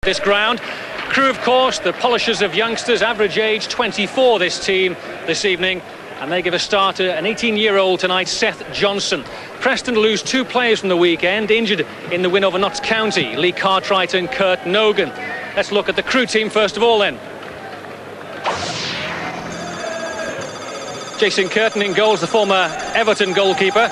this ground. Crewe, of course, the polishers of youngsters, average age 24 this team this evening, and they give a start to an 18-year-old tonight, Seth Johnson. Preston lose 2 players from the weekend, injured in the win over Notts County, Lee Cartwright and Kurt Nogan. Let's look at the Crewe team first of all then. Jason Curtin in goals, the former Everton goalkeeper.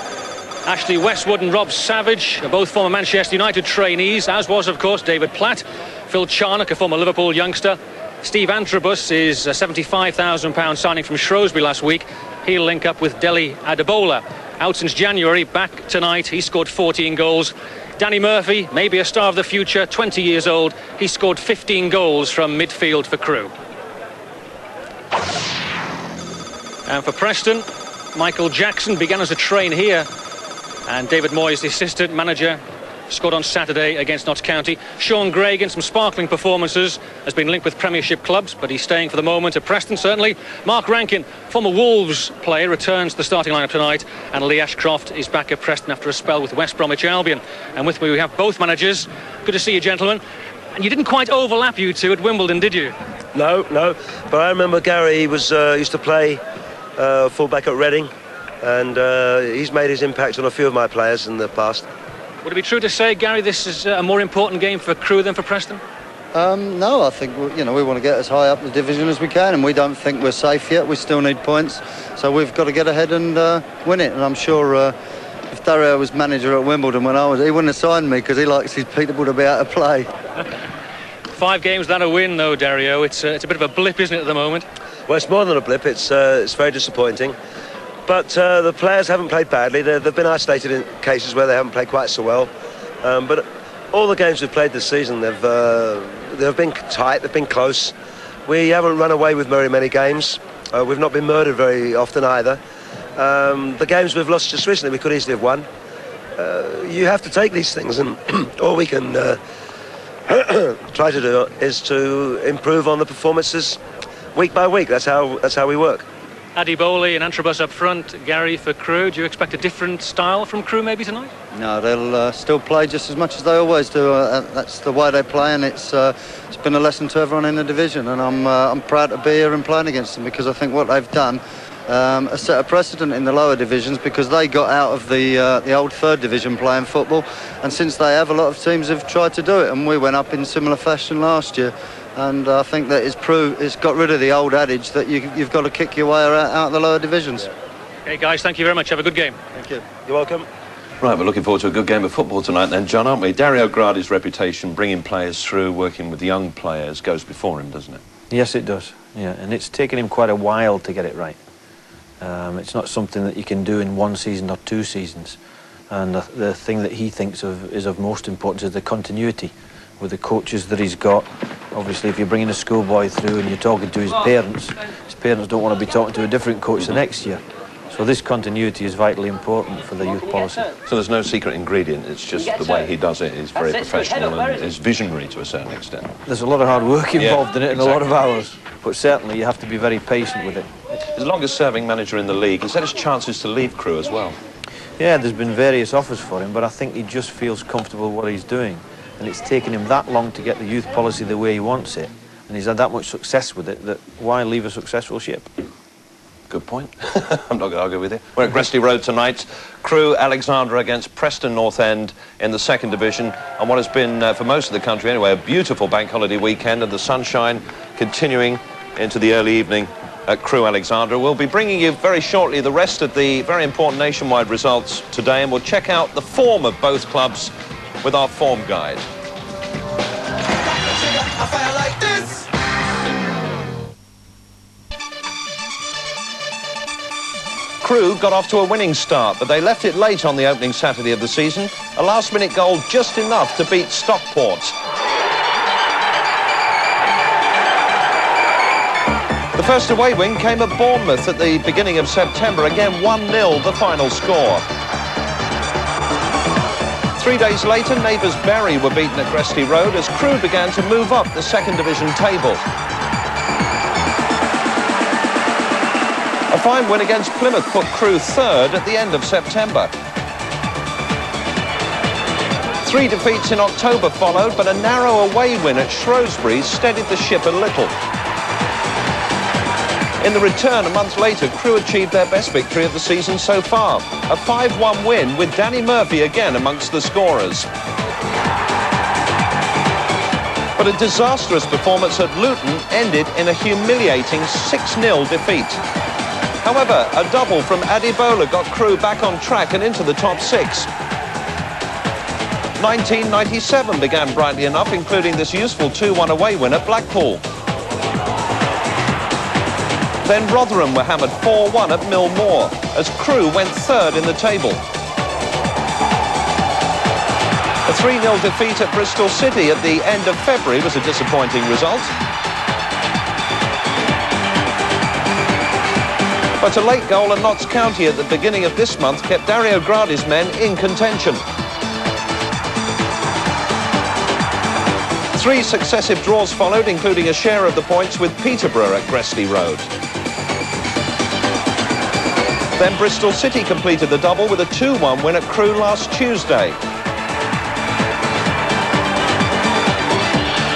Ashley Westwood and Rob Savage are both former Manchester United trainees, as was, of course, David Platt. Phil Charnock, a former Liverpool youngster. Steve Antrobus is a £75,000 signing from Shrewsbury last week. He'll link up with Dele Adebola. Out since January, back tonight. He scored 14 goals. Danny Murphy, maybe a star of the future, 20 years old. He scored 15 goals from midfield for Crewe. And for Preston, Michael Jackson began as a train here. And David Moyes, the assistant manager, scored on Saturday against Notts County. Sean Gregan, some sparkling performances, has been linked with Premiership clubs, but he's staying for the moment at Preston, certainly. Mark Rankin, former Wolves player, returns to the starting lineup tonight. And Lee Ashcroft is back at Preston after a spell with West Bromwich Albion. And with me we have both managers. Good to see you, gentlemen. And you didn't quite overlap, you two, at Wimbledon, did you? No. But I remember Gary, he was used to play full-back at Reading. And he's made his impact on a few of my players in the past. Would it be true to say, Gary, this is a more important game for Crewe than for Preston? No, I think we want to get as high up the division as we can, and we don't think we're safe yet. We still need points, so we've got to get ahead and win it. And I'm sure if Dario was manager at Wimbledon when I was, he wouldn't have signed me because he likes his people to be able to play. 5 games without a win, though, Dario. It's a bit of a blip, isn't it, at the moment? Well, it's more than a blip. It's very disappointing. But the players haven't played badly. They've been isolated in cases where they haven't played quite so well. But all the games we've played this season, they've been tight, they've been close. We haven't run away with very many games. We've not been murdered very often either. The games we've lost just recently, we could easily have won. You have to take these things, and all we can try to do is to improve on the performances week by week. That's how we work. Adebola and Antrobus up front. Gary, for Crewe, do you expect a different style from Crewe maybe tonight? No, they'll still play just as much as they always do. That's the way they play, and it's been a lesson to everyone in the division. And I'm proud to be here and playing against them, because I think what they've done has set a precedent in the lower divisions, because they got out of the old third division playing football, and since they have, a lot of teams have tried to do it, and we went up in similar fashion last year. And I think that it's got rid of the old adage that you've got to kick your way out of the lower divisions. Okay, guys, thank you very much. Have a good game. Thank you. You're welcome. Right, we're looking forward to a good game of football tonight then, John, aren't we? Dario Gradi's reputation, bringing players through, working with young players, goes before him, doesn't it? Yes, it does. Yeah, and it's taken him quite a while to get it right. It's not something that you can do in 1 season or 2 seasons. And the thing that he thinks is of most importance is the continuity with the coaches that he's got. Obviously, if you're bringing a schoolboy through and you're talking to his parents don't want to be talking to a different coach the next year. So this continuity is vitally important for the youth policy. So there's no secret ingredient, it's just the way he does it is very professional and is visionary to a certain extent. There's a lot of hard work involved in it and a lot of hours, but certainly you have to be very patient with it. He's the longest serving manager in the league. He's had his chances to leave Crewe as well. Yeah, there's been various offers for him, but I think he just feels comfortable with what he's doing. And it's taken him that long to get the youth policy the way he wants it. And he's had that much success with it that why leave a successful ship? Good point. I'm not going to argue with you. We're at Gresty Road tonight. Crewe Alexandra against Preston North End in the 2nd division. And what has been, for most of the country anyway, a beautiful bank holiday weekend, and the sunshine continuing into the early evening at Crewe Alexandra. We'll be bringing you very shortly the rest of the very important nationwide results today, and we'll check out the form of both clubs with our form guide. Crewe got off to a winning start, but they left it late on the opening Saturday of the season. A last-minute goal just enough to beat Stockport. The first away win came at Bournemouth at the beginning of September. Again, 1-0 the final score. 3 days later, neighbours Bury were beaten at Gresty Road as Crewe began to move up the 2nd division table. A fine win against Plymouth put Crewe 3rd at the end of September. 3 defeats in October followed, but a narrow away win at Shrewsbury steadied the ship a little. In the return, a month later, Crewe achieved their best victory of the season so far. A 5-1 win with Danny Murphy again amongst the scorers. But a disastrous performance at Luton ended in a humiliating 6-0 defeat. However, a double from Adebola got Crewe back on track and into the top 6. 1997 began brightly enough, including this useful 2-1 away win at Blackpool. Then Rotherham were hammered 4-1 at Mill Moor, as Crewe went third in the table. A 3-0 defeat at Bristol City at the end of February was a disappointing result. But a late goal at Notts County at the beginning of this month kept Dario Gradi's men in contention. 3 successive draws followed, including a share of the points with Peterborough at Gresty Road. Then Bristol City completed the double with a 2-1 win at Crewe last Tuesday.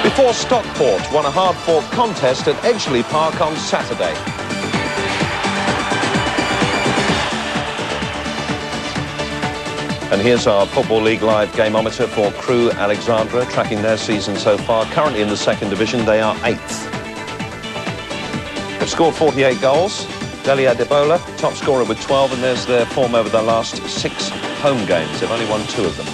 Before Stockport won a hard-fought contest at Edgeley Park on Saturday. And here's our Football League Live gameometer for Crewe Alexandra, tracking their season so far. Currently in the second division, they are 8th. They've scored 48 goals. Dele Adebola, top scorer with 12, and there's their form over the last 6 home games. They've only won 2 of them.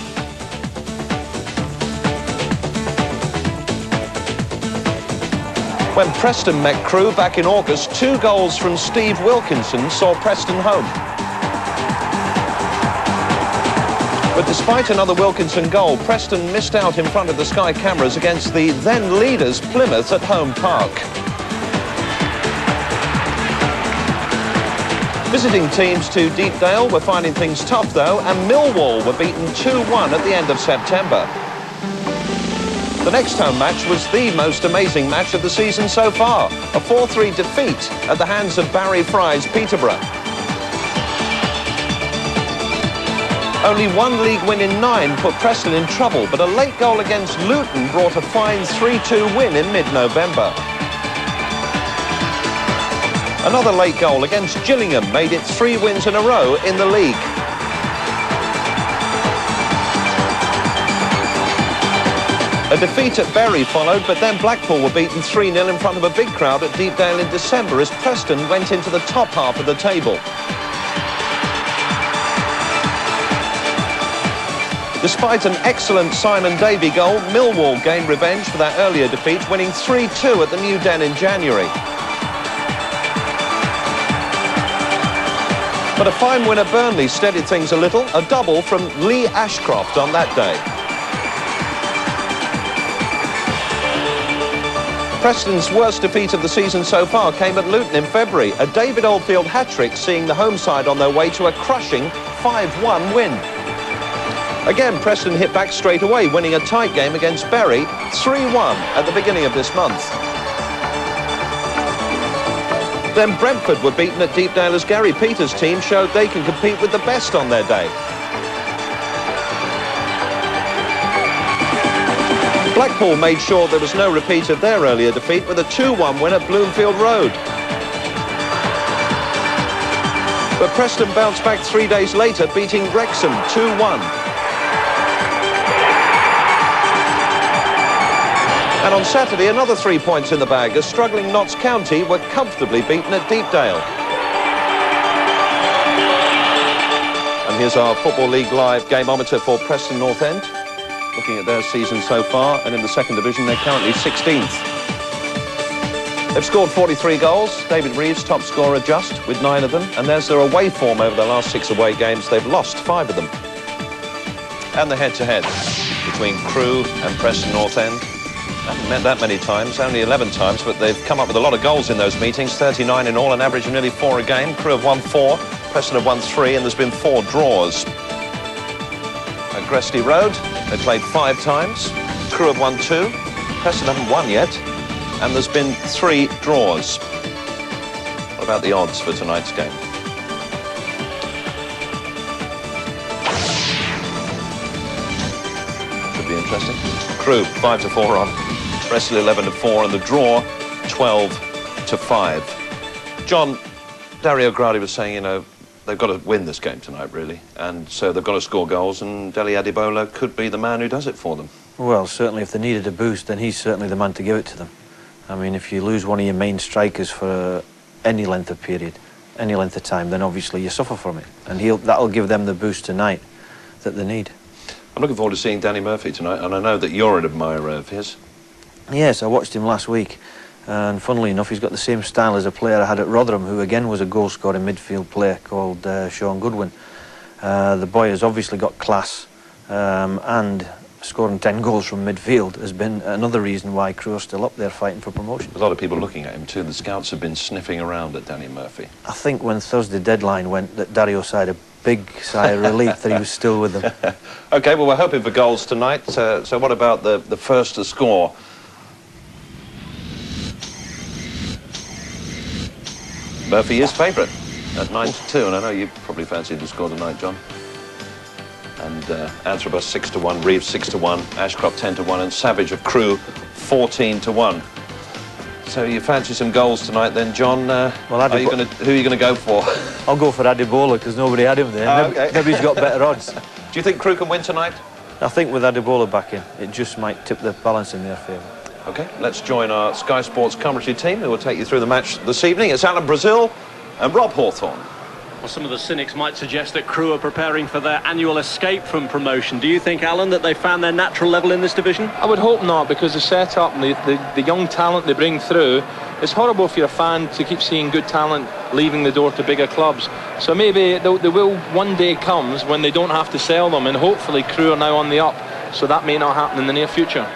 When Preston met Crewe back in August, 2 goals from Steve Wilkinson saw Preston home. But despite another Wilkinson goal, Preston missed out in front of the Sky cameras against the then leaders Plymouth at home park. Visiting teams to Deepdale were finding things tough though, and Millwall were beaten 2-1 at the end of September. The next home match was the most amazing match of the season so far, a 4-3 defeat at the hands of Barry Fry's Peterborough. Only 1 league win in 9 put Preston in trouble, but a late goal against Luton brought a fine 3-2 win in mid-November. Another late goal against Gillingham made it 3 wins in a row in the league. A defeat at Bury followed, but then Blackpool were beaten 3-0 in front of a big crowd at Deepdale in December as Preston went into the top half of the table. Despite an excellent Simon Davey goal, Millwall gained revenge for that earlier defeat, winning 3-2 at the New Den in January. But a fine win at Burnley steadied things a little, a double from Lee Ashcroft on that day. Preston's worst defeat of the season so far came at Luton in February, a David Oldfield hat-trick seeing the home side on their way to a crushing 5-1 win. Again, Preston hit back straight away, winning a tight game against Bury 3-1 at the beginning of this month. Then Brentford were beaten at Deepdale as Gary Peters' team showed they can compete with the best on their day. Blackpool made sure there was no repeat of their earlier defeat with a 2-1 win at Bloomfield Road. But Preston bounced back 3 days later, beating Wrexham 2-1. And on Saturday, another 3 points in the bag as struggling Notts County were comfortably beaten at Deepdale. And here's our Football League Live gameometer for Preston North End. Looking at their season so far, and in the second division, they're currently 16th. They've scored 43 goals. David Reeves, top scorer, just with 9 of them. And there's their away form over the last 6 away games. They've lost 5 of them. And the head-to-head between Crewe and Preston North End. Haven't met that many times, only 11 times, but they've come up with a lot of goals in those meetings, 39 in all, an average of nearly 4 a game. Crewe have won 4, Preston have won 3, and there's been 4 draws. At Gresty Road, they played 5 times. Crewe have won 2, Preston haven't won yet, and there's been 3 draws. What about the odds for tonight's game? interesting. Crewe 5-4 on Preston 11-4, and the draw 12-5. John, Dario Gradi was saying, you know, they've got to win this game tonight, really, and so they've got to score goals, and Dele Adebola could be the man who does it for them. Well, certainly if they needed a boost, then he's certainly the man to give it to them. I mean, if you lose one of your main strikers for any length of period, any length of time, then obviously you suffer from it, and that'll give them the boost tonight that they need. I'm looking forward to seeing Danny Murphy tonight, and I know that you're an admirer of his. Yes, I watched him last week, and funnily enough, he's got the same style as a player I had at Rotherham, who again was a goal-scoring midfield player called Sean Goodwin. The boy has obviously got class, and scoring 10 goals from midfield has been another reason why Crewe are still up there fighting for promotion. A lot of people looking at him too. The scouts have been sniffing around at Danny Murphy. I think when Thursday deadline went, that Dario sighed a big sigh of relief that he was still with them. OK, well, we're hoping for goals tonight. So what about the first to score? Murphy is favourite at 9-2, and I know you probably fancied the score tonight, John. And Anthrobus 6-1, Reeves 6-1, Ashcroft 10-1, and Savage of Crewe 14-1. So you fancy some goals tonight, then, John? Well, who are you going to go for? I'll go for Adebola because nobody had him there. Okay. Maybe he's got better odds. Do you think Crewe can win tonight? I think with Adebola back in, it just might tip the balance in their favour. OK, let's join our Sky Sports commentary team who will take you through the match this evening. It's Alan Brazil and Rob Hawthorne. Well, some of the cynics might suggest that Crewe are preparing for their annual escape from promotion. Do you think, Alan, that they found their natural level in this division? I would hope not, because the setup and the young talent they bring through, it's horrible for your fan to keep seeing good talent leaving the door to bigger clubs. So maybe there will one day comes when they don't have to sell them, and hopefully Crewe are now on the up, so that may not happen in the near future.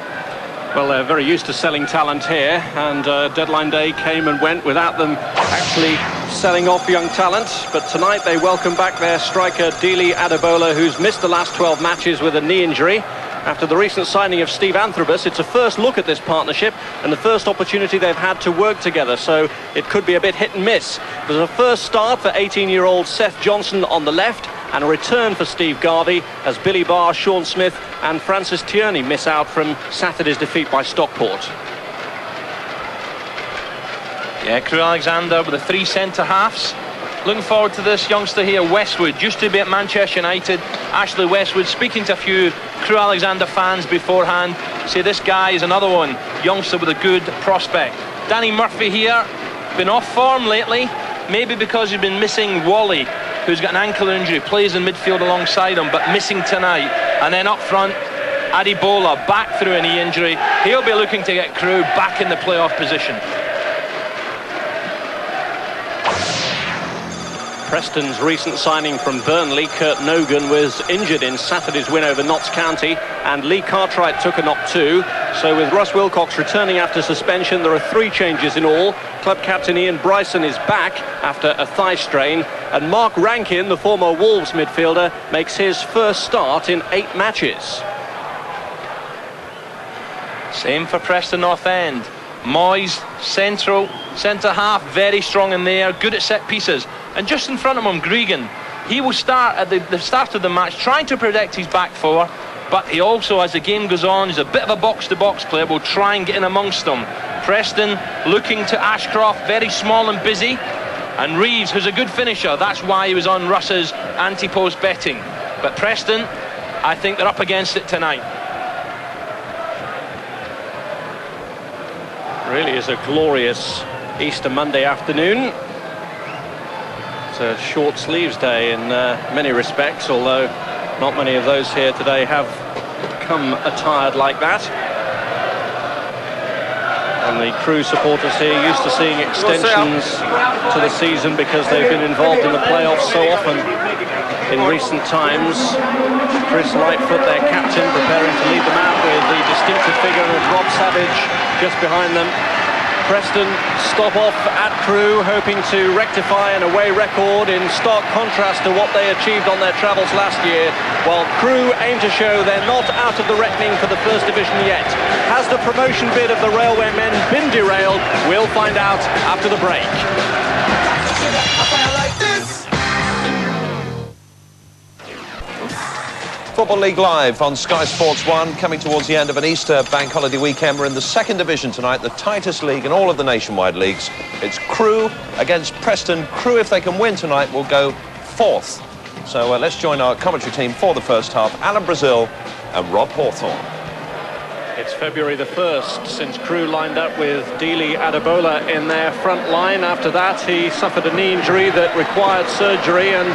Well, they're very used to selling talent here, and deadline day came and went without them actually selling off young talent. But tonight they welcome back their striker Dele Adebola, who's missed the last 12 matches with a knee injury. After the recent signing of Steve Anthrobus, it's a first look at this partnership and the first opportunity they've had to work together, so it could be a bit hit and miss. There's a first start for 18-year-old Seth Johnson on the left, and a return for Steve Garvey as Billy Barr, Sean Smith and Francis Tierney miss out from Saturday's defeat by Stockport. Yeah, Crewe Alexandra with the three centre-halves. Looking forward to this youngster here, Westwood, used to be at Manchester United. Ashley Westwood, speaking to a few Crewe Alexandra fans beforehand, say this guy is another one, youngster with a good prospect. Danny Murphy here, been off form lately, maybe because he's been missing Wally, who's got an ankle injury, plays in midfield alongside him, but missing tonight. And then up front, Adebola, back through a knee injury. He'll be looking to get Crewe back in the playoff position. Preston's recent signing from Burnley, Kurt Nogan, was injured in Saturday's win over Notts County, and Lee Cartwright took a knock too. So with Russ Wilcox returning after suspension, there are 3 changes in all. Club captain Ian Bryson is back after a thigh strain, and Mark Rankin, the former Wolves midfielder, makes his first start in 8 matches. Same for Preston North End. Moyes, centre-half, very strong in there, good at set pieces. And just in front of him, Gregan, he will start at the start of the match trying to protect his back 4, but he also, as the game goes on, is a bit of a box-to-box player, will try and get in amongst them. Preston looking to Ashcroft, very small and busy, and Reeves, who's a good finisher. That's why he was on Russ's anti-post betting. But Preston, I think they're up against it tonight. Really is a glorious Easter Monday afternoon. It's a short sleeves day in many respects, although not many of those here today have come attired like that. And the Crewe supporters here used to seeing extensions to the season because they've been involved in the playoffs so often in recent times. Chris Lightfoot, their captain, preparing to lead them out with the distinctive figure of Rob Savage just behind them. Preston stop off at Crewe, hoping to rectify an away record in stark contrast to what they achieved on their travels last year, while Crewe aim to show they're not out of the reckoning for the First Division yet. Has the promotion bid of the Railway men been derailed? We'll find out after the break. Football League Live on Sky Sports 1, coming towards the end of an Easter bank holiday weekend. We're in the second division tonight, the tightest league in all of the nationwide leagues. It's Crewe against Preston. Crewe, if they can win tonight, will go fourth. So let's join our commentary team for the first half, Alan Brazil and Rob Hawthorne. It's February the 1st since Crewe lined up with Dele Adebola in their front line. After that, he suffered a knee injury that required surgery, and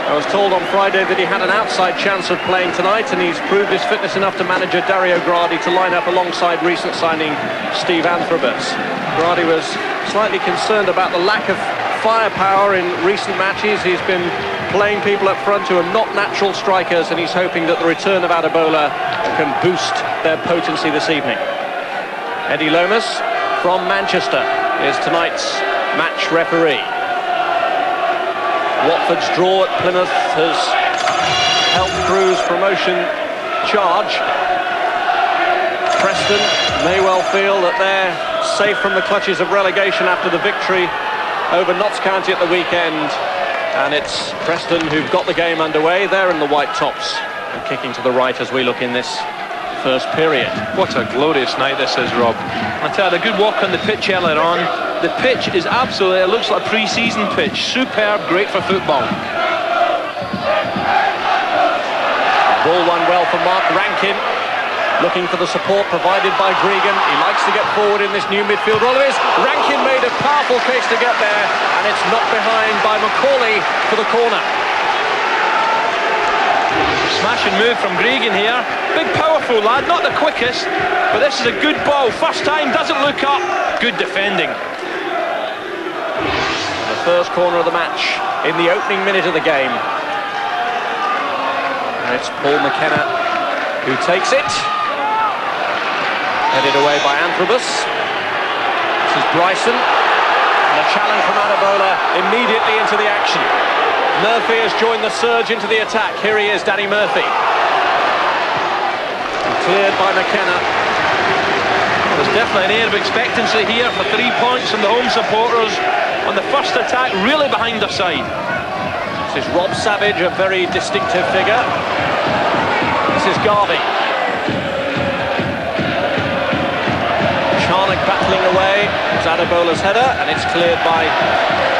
I was told on Friday that he had an outside chance of playing tonight, and he's proved his fitness enough to manager Dario Gradi to line up alongside recent signing Steve Antrobus. Gradi was slightly concerned about the lack of firepower in recent matches. He's been playing people up front who are not natural strikers, and he's hoping that the return of Adebola can boost their potency this evening. Eddie Lomas from Manchester is tonight's match referee. Watford's draw at Plymouth has helped Crewe's promotion charge. Preston may well feel that they're safe from the clutches of relegation after the victory over Notts County at the weekend. And it's Preston who've got the game underway. They're in the white tops and kicking to the right as we look in this first period. What a glorious night this is, Rob. I tell you, a good walk on the pitch earlier on. The pitch is absolutely, it looks like a pre-season pitch. Superb, great for football. Ball won well for Mark Rankin, looking for the support provided by Gregan. He likes to get forward in this new midfield role of his. Rankin made a powerful case to get there, and it's knocked behind by Macaulay for the corner. Smashing move from Gregan here. Big powerful lad, not the quickest, but this is a good ball. First time, doesn't look up. Good defending. The first corner of the match in the opening minute of the game. And it's Paul McKenna who takes it. Headed away by Antrobus. This is Bryson. And a challenge from Adebola immediately into the action. Murphy has joined the surge into the attack. Here he is, Danny Murphy. Cleared by McKenna. There's definitely an air of expectancy here for 3 points from the home supporters on the first attack, really behind their side. This is Rob Savage, a very distinctive figure. This is Garvey. Charnock battling away. It's Adebola's header, and it's cleared by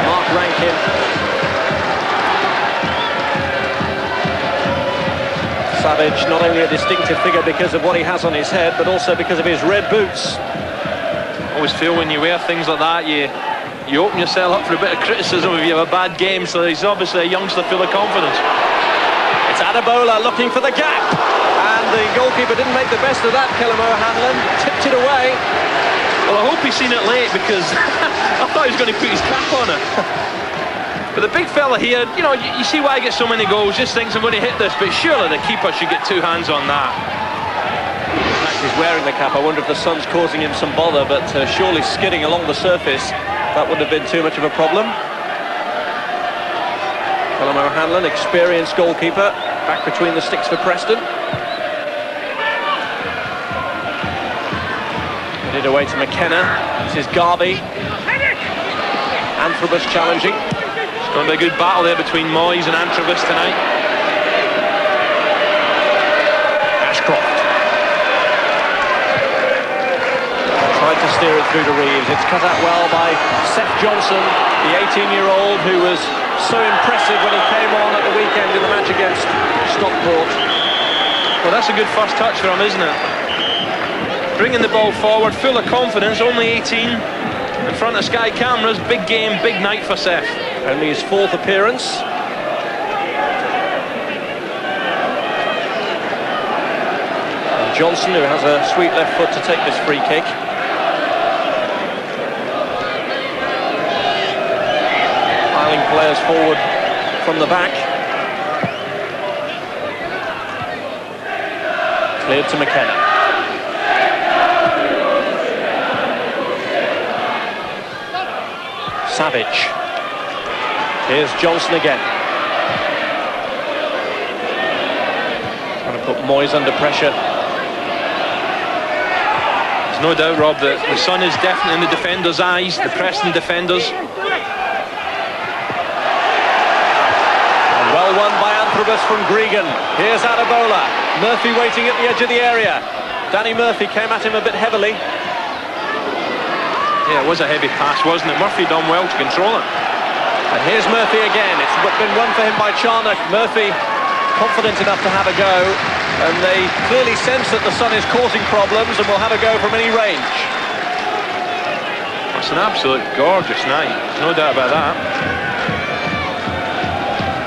Mark Rankin. Savage, not only a distinctive figure because of what he has on his head, but also because of his red boots. Always feel when you wear things like that, you open yourself up for a bit of criticism if you have a bad game, so he's obviously a youngster full of confidence. It's Adebola looking for the gap, and the goalkeeper didn't make the best of that, Kellen O'Hanlon, tipped it away. Well, I hope he's seen it late, because I thought he was going to put his cap on it. But the big fella here, you know, you see why he gets so many goals, just thinks I'm going to hit this, but surely the keeper should get two hands on that. In fact, he's wearing the cap. I wonder if the sun's causing him some bother, but surely skidding along the surface, that wouldn't have been too much of a problem. Callum O'Hanlon, experienced goalkeeper, back between the sticks for Preston. Headed away to McKenna. This is Garvey. Antrobus challenging. It's going to be a good battle there between Moyes and Antrobus tonight. Ashcroft. Tried to steer it through to Reeves. It's cut out well by Seth Johnson, the 18-year-old who was so impressive when he came on at the weekend in the match against Stockport. Well, that's a good first touch for him, isn't it? Bringing the ball forward, full of confidence, only 18. In front of Sky cameras, big game, big night for Seth. Only his fourth appearance. And Johnson, who has a sweet left foot to take this free kick. Piling players forward from the back. Cleared to McKenna. Savage. Here's Johnson again. Trying to put Moyes under pressure. There's no doubt, Rob, that the sun is definitely in the defenders' eyes, the Preston defenders. And well won by Anthony. Antrobus from Gregan. Here's Adebola. Murphy waiting at the edge of the area. Danny Murphy came at him a bit heavily. Yeah, it was a heavy pass, wasn't it? Murphy done well to control it. And here's Murphy again. It's been won for him by Charnock. Murphy confident enough to have a go, and they clearly sense that the sun is causing problems and will have a go from any range. It's an absolute gorgeous night, no doubt about that.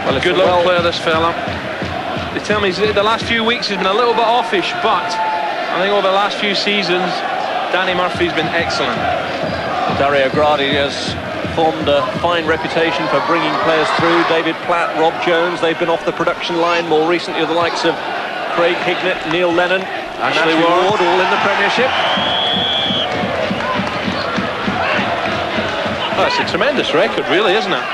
Well, it's good little player, this fella. They tell me the last few weeks he's been a little bit offish, but I think over the last few seasons Danny Murphy's been excellent. Dario Gradi has formed a fine reputation for bringing players through. David Platt, Rob Jones, they've been off the production line. More recently the likes of Craig Hignett, Neil Lennon, Ashley Ward, all in the Premiership. Oh, it's a tremendous record, really, isn't it?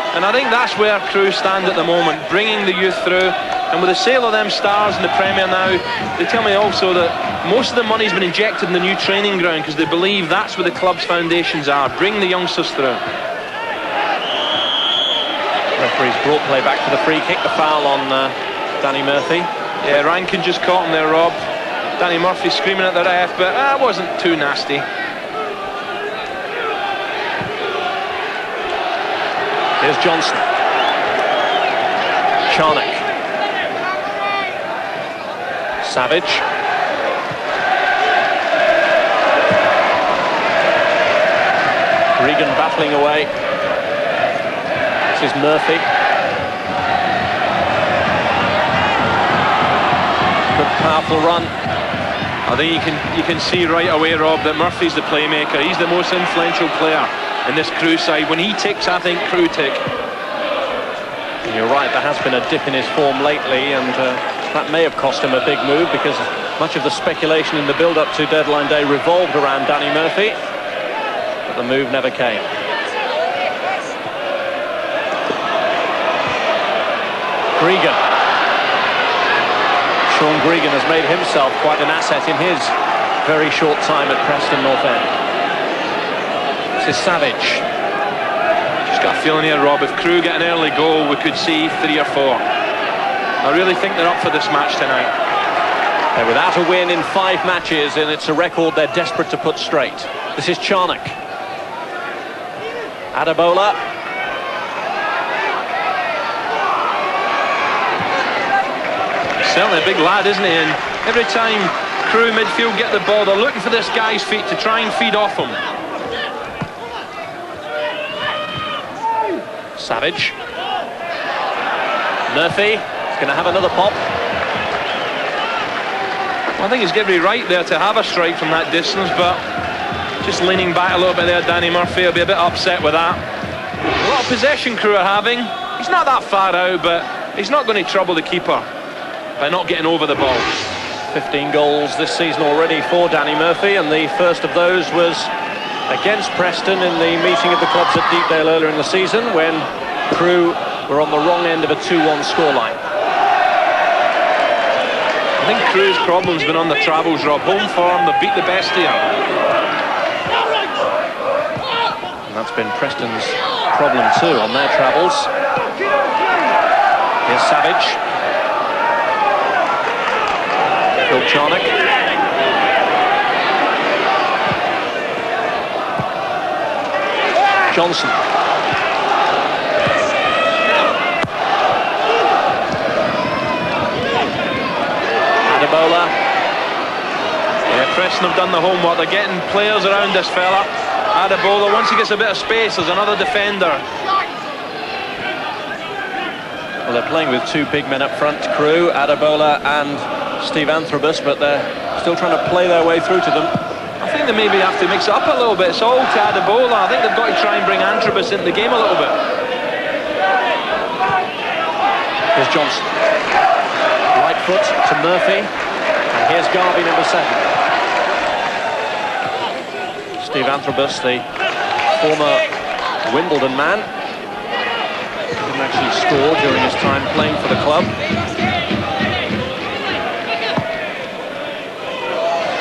And I think that's where Crewe stand at the moment, bringing the youth through. And with the sale of them stars in the Premier now, they tell me also that most of the money's been injected in the new training ground because they believe that's where the club's foundations are. Bring the youngsters through. Referee's brought play back for the free kick, the foul on Danny Murphy. Yeah, Rankin just caught him there, Rob. Danny Murphy screaming at the ref, but that wasn't too nasty. Here's Johnson. Charnock. Savage. Regan battling away. This is Murphy. Good powerful run. I think you can see right away, Rob, that Murphy's the playmaker. He's the most influential player in this Crewe side. When he ticks, I think Crewe tick. You're right, there has been a dip in his form lately, and that may have cost him a big move because much of the speculation in the build-up to deadline day revolved around Danny Murphy, but the move never came. Gregan. Sean Gregan has made himself quite an asset in his very short time at Preston North End. This is Savage. Just got a feeling here, Rob, if Crewe get an early goal, we could see 3 or 4. I really think they're up for this match tonight. They're without a win in 5 matches, and it's a record they're desperate to put straight. This is Charnock. Adebola. Certainly a big lad, isn't he? And every time Crewe midfield get the ball, they're looking for this guy's feet to try and feed off him. Savage. Murphy is going to have another pop. Well, I think he's every right there to have a strike from that distance, but just leaning back a little bit there, Danny Murphy will be a bit upset with that. A lot of possession Crewe are having. He's not that far out, but he's not going to trouble the keeper by not getting over the ball. 15 goals this season already for Danny Murphy, and the first of those was against Preston in the meeting of the clubs at Deepdale earlier in the season when Crewe were on the wrong end of a 2-1 scoreline. I think Crewe's problem's been on the travels, Rob. Home form, they beat the best here. And that's been Preston's problem too on their travels. Here's Savage. Phil Charnock. Johnson. Adebola. Yeah, Preston have done the homework. They're getting players around this fella. Adebola, once he gets a bit of space, there's another defender. Well, they're playing with 2 big men up front, Crewe, Adebola and Steve Antrobus, but they're still trying to play their way through to them. I think they maybe have to mix it up a little bit. It's all to Adebola. I think they've got to try and bring Antrobus into the game a little bit. Here's Johnson. Right foot to Murphy. And here's Garvey, number 7. Steve Antrobus, the former Wimbledon man. Didn't actually score during his time playing for the club.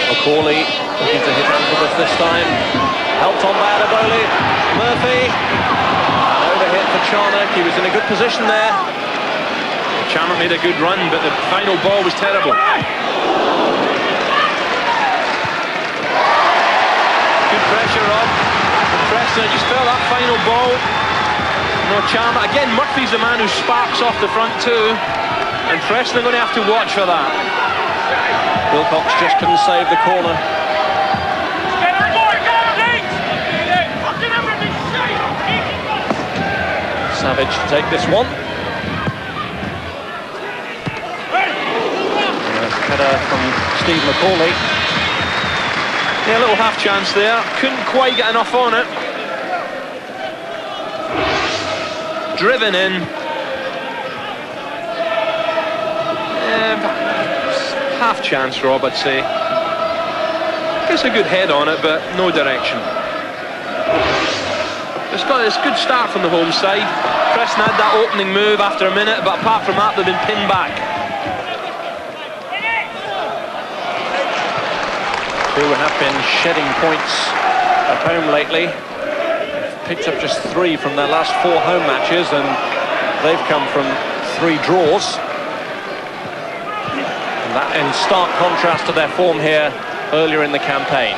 Macaulay looking to hit Antrobus this time. Helped on by Adebola. Murphy. An overhit for Charnock. He was in a good position there. Charnock made a good run, but the final ball was terrible. Good pressure, Rob. And Preston just fell that final ball. No Charnock. Again, Murphy's the man who sparks off the front too. And Preston are going to have to watch for that. Wilcox just couldn't save the corner. Savage to take this one. Header from Steve McCauley. Yeah, a little half chance there. Couldn't quite get enough on it. Driven in. Half chance, Rob, I'd say. Gets a good head on it, but no direction. It's got a good start from the home side. Preston had that opening move after a minute, but apart from that, they've been pinned back. Crewe have been shedding points at home lately. They've picked up just 3 from their last 4 home matches, and they've come from 3 draws. And that in stark contrast to their form here earlier in the campaign.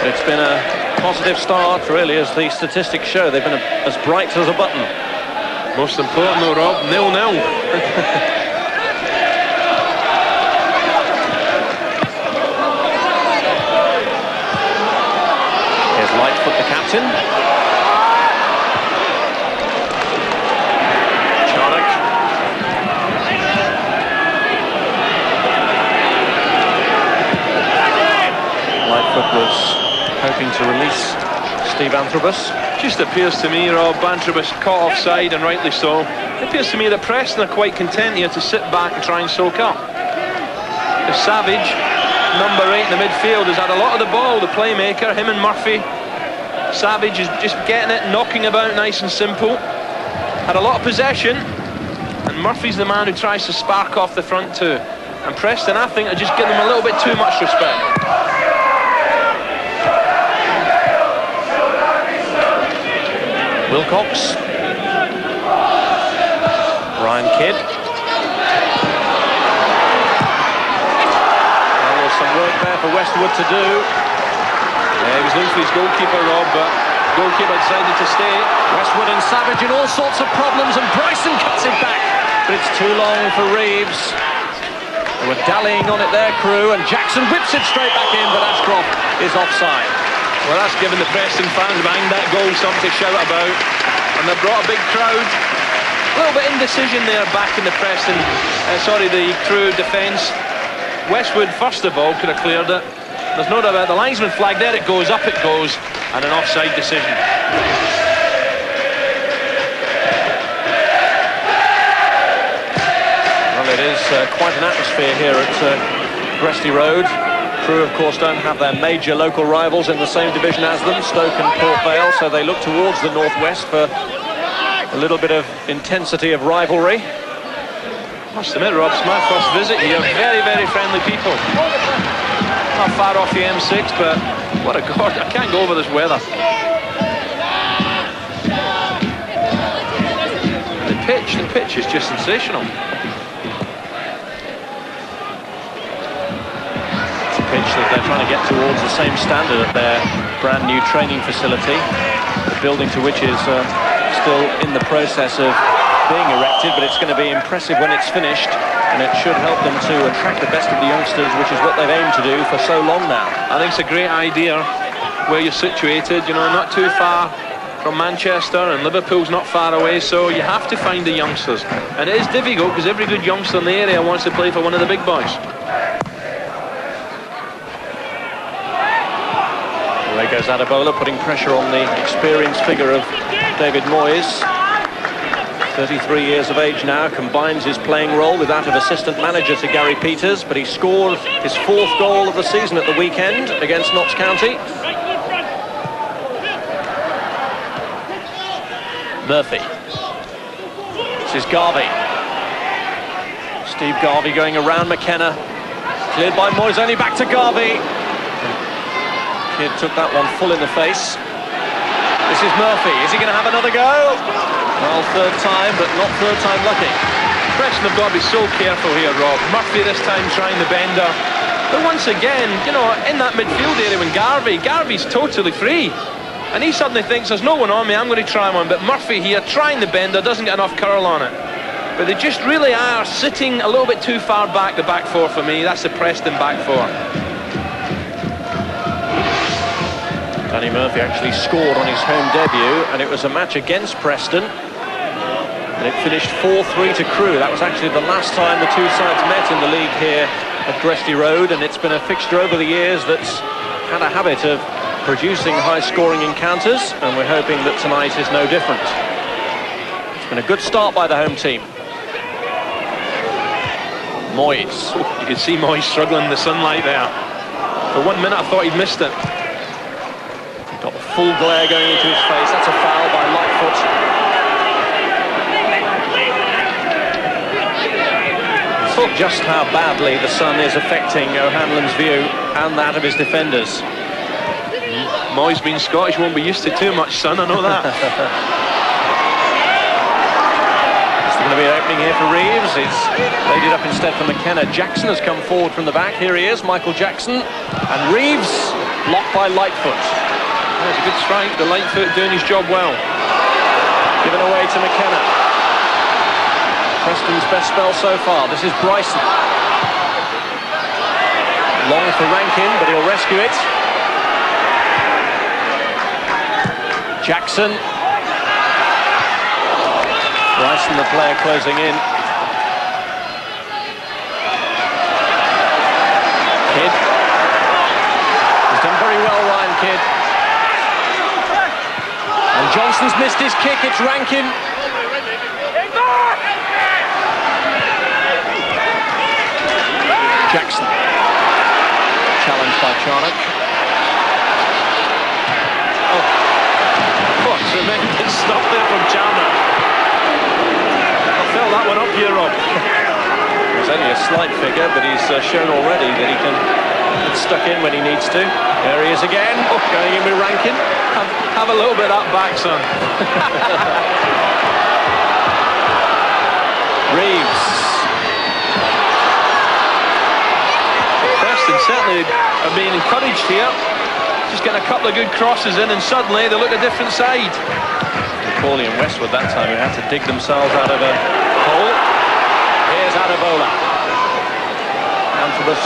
But it's been a positive start, really, as the statistics show. They've been as bright as a button. Most important though, Rob, 0-0. Here's Lightfoot, the captain. Charnock. Lightfoot was hoping to release Steve Antrobus. Just appears to me, Rob, Antrobus caught offside, and rightly so. It appears to me that Preston are quite content here to sit back and try and soak up. The Savage, number 8 in the midfield, has had a lot of the ball, the playmaker, him and Murphy. Savage is just getting it, knocking about nice and simple. Had a lot of possession, and Murphy's the man who tries to spark off the front too. And Preston, I think, are just giving him a little bit too much respect. Wilcox. Ryan Kidd. Well, there's some work there for Westwood to do. Yeah, he was losing his goalkeeper, Rob, but goalkeeper decided to stay. Westwood and Savage in all sorts of problems, and Bryson cuts it back. But it's too long for Reeves. They were dallying on it there, Crewe, and Jackson whips it straight back in, but Ashcroft is offside. Well, that's given the Preston fans behind that goal something to shout about, and they've brought a big crowd. A little bit indecision there back in the Preston, the Crewe defence. Westwood, first of all, could have cleared it. There's no doubt about the linesman flag. There it goes, up it goes, and an offside decision. Well, it is quite an atmosphere here at Gresty Road. Crewe, of course, don't have their major local rivals in the same division as them, Stoke and Port Vale, so they look towards the northwest for a little bit of intensity of rivalry. Must admit, Rob, it's my first visit here. Very, very friendly people. Not far off the M6, but what a god! I can't go over this weather. The pitch is just sensational. Pitch that they're trying to get towards the same standard at their brand new training facility, the building to which is still in the process of being erected, but it's going to be impressive when it's finished, and it should help them to attract the best of the youngsters, which is what they've aimed to do for so long now. I think it's a great idea where you're situated, you know, not too far from Manchester, and Liverpool's not far away, so you have to find the youngsters, and it is difficult because every good youngster in the area wants to play for one of the big boys. There goes Adebola, putting pressure on the experienced figure of David Moyes. 33 years of age now, combines his playing role with that of assistant manager to Gary Peters, but he scored his 4th goal of the season at the weekend against Notts County. Murphy. This is Garvey. Steve Garvey going around McKenna. Cleared by Moyes, only back to Garvey. Kidd took that one full in the face. This is Murphy. Is he going to have another go? Well, third time, but not third time lucky. Preston have got to be so careful here, Rob. Murphy this time trying the bender. But once again, you know, in that midfield area when Garvey's totally free. And he suddenly thinks, there's no one on me, I'm going to try one. But Murphy here trying the bender, doesn't get enough curl on it. But they just really are sitting a little bit too far back, the back four for me. That's the Preston back four. Danny Murphy actually scored on his home debut, and it was a match against Preston. And it finished 4-3 to Crewe. That was actually the last time the two sides met in the league here at Gresty Road, and it's been a fixture over the years that's had a habit of producing high-scoring encounters, and we're hoping that tonight is no different. It's been a good start by the home team. Moyes. You could see Moyes struggling in the sunlight there. For 1 minute I thought he'd missed it. Got the full glare going into his face. That's a foul by Lightfoot. Just how badly the sun is affecting O'Hanlon's view and that of his defenders. Moyes being Scottish won't be used to too much sun, I know that. It's going to be an opening here for Reeves. It's laid it up instead for McKenna. Jackson has come forward from the back. Here he is, Michael Jackson. And Reeves blocked by Lightfoot. That's a good strike. The Lightfoot doing his job well. Given away to McKenna. Preston's best spell so far. This is Bryson. Long for Rankin, but he'll rescue it. Jackson. Bryson, the player, closing in. Kidd. He's done very well, Ryan Kidd. And Johnson's missed his kick. It's Rankin. Jackson. Challenged by Charnock. Oh, tremendous stop there from Charnock. I felt that one up here, Rob. He's only a slight figure, but he's shown already that he can get stuck in when he needs to. There he is again, going in with Rankin. Have a little bit of that back, son. Reeves. Preston certainly are being encouraged here. Just getting a couple of good crosses in, and suddenly they look a different side. Corley and Westwood that time who had to dig themselves out of a hole. Here's Adebola. Antrobus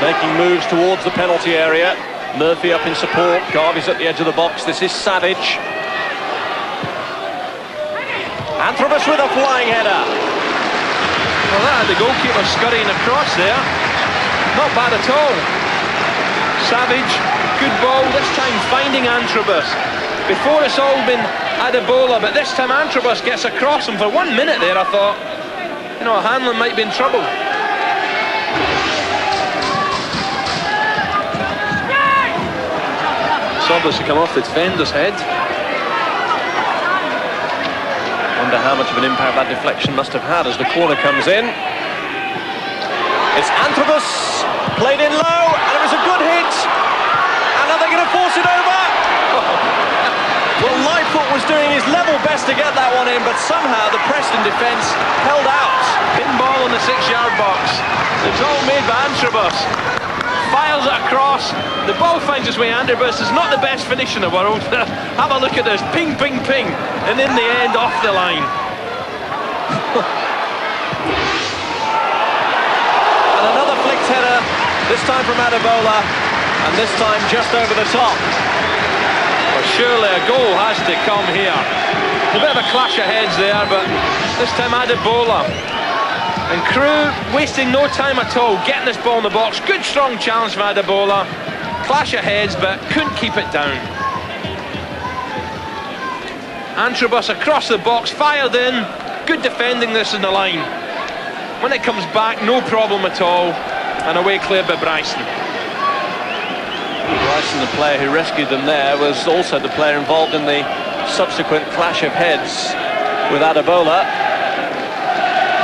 making moves towards the penalty area. Murphy up in support. Garvey's at the edge of the box. This is Savage. Antrobus with a flying header. Well, that had the goalkeeper scurrying across there. Not bad at all. Savage, good ball, this time finding Antrobus. Before it's all been Adebola, but this time Antrobus gets across, and for 1 minute there I thought, you know, Hanlon might be in trouble. It's obviously come off the defender's head. Wonder how much of an impact that deflection must have had as the corner comes in. It's Antrobus, played in low, and it was a good hit. And are they going to force it over? Well, Lightfoot was doing his level best to get that one in, but somehow the Preston defence held out. Pinball in the 6-yard box. It's all made by Antrobus. Files it across. The ball finds its way. Antrobus is not the best finish in the world. Have a look at this. Ping, ping, ping. And in the end, off the line. And another flicked header, this time from Adebola, and this time just over the top. Well, surely a goal has to come here. A bit of a clash of heads there, but this time Adebola. And Crewe wasting no time at all, getting this ball in the box. Good strong challenge from Adebola. Clash of heads, but couldn't keep it down. Antrobus across the box, fired in. Good defending this in the line. When it comes back, no problem at all. And away cleared by Bryson. Bryson, the player who rescued them there, was also the player involved in the subsequent clash of heads with Adebola.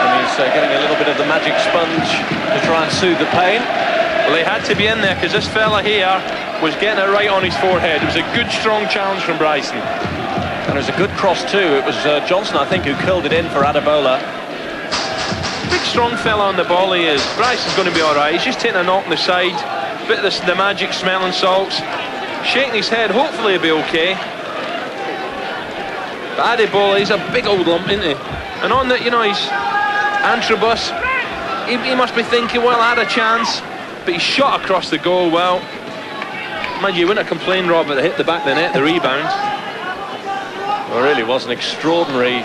And he's getting a little bit of the magic sponge to try and soothe the pain. Well, he had to be in there because this fella here was getting it right on his forehead. It was a good, strong challenge from Bryson. And it was a good cross too. It was Johnson, I think, who curled it in for Adebola. Big, strong fella on the ball he is. Bryson's going to be all right. He's just taking a knock on the side. Bit of the magic smelling salts. Shaking his head. Hopefully he'll be okay. But Adebola, he's a big old lump, isn't he? And on the, his Antrobus, he must be thinking, well, I had a chance. But he shot across the goal well. Mind you wouldn't have complained, Rob, but they hit the back of the net, the rebound. Well, it really was an extraordinary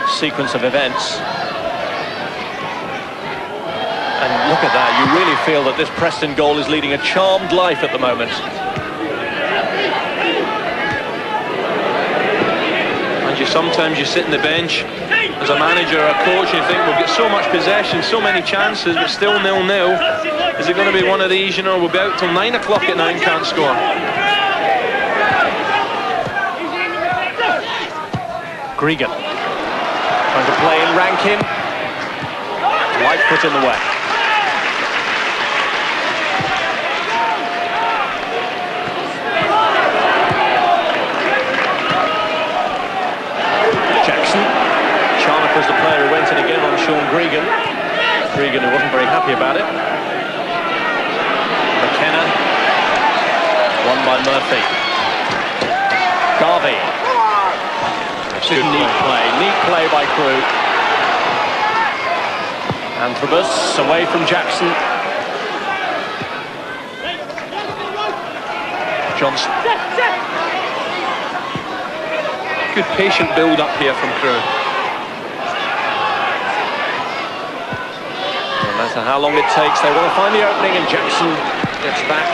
sequence of events. And look at that, you really feel that this Preston goal is leading a charmed life at the moment. And sometimes you sit in the bench as a manager or a coach and you think we'll get so much possession, so many chances, but still 0-0. Is it going to be one of these, we'll be out till 9 o'clock at night and can't score? Gregan trying to play in Rankin. Light foot in the way. Jackson. Charnock was the player who went in again on Sean Gregan. Gregan, who wasn't very happy about it. McKenna. Won by Murphy. Garvey. Good neat play by Crewe. Antrobus away from Jackson. Johnson. Good patient build up here from Crewe. No matter how long it takes, they want to find the opening, and Jackson gets back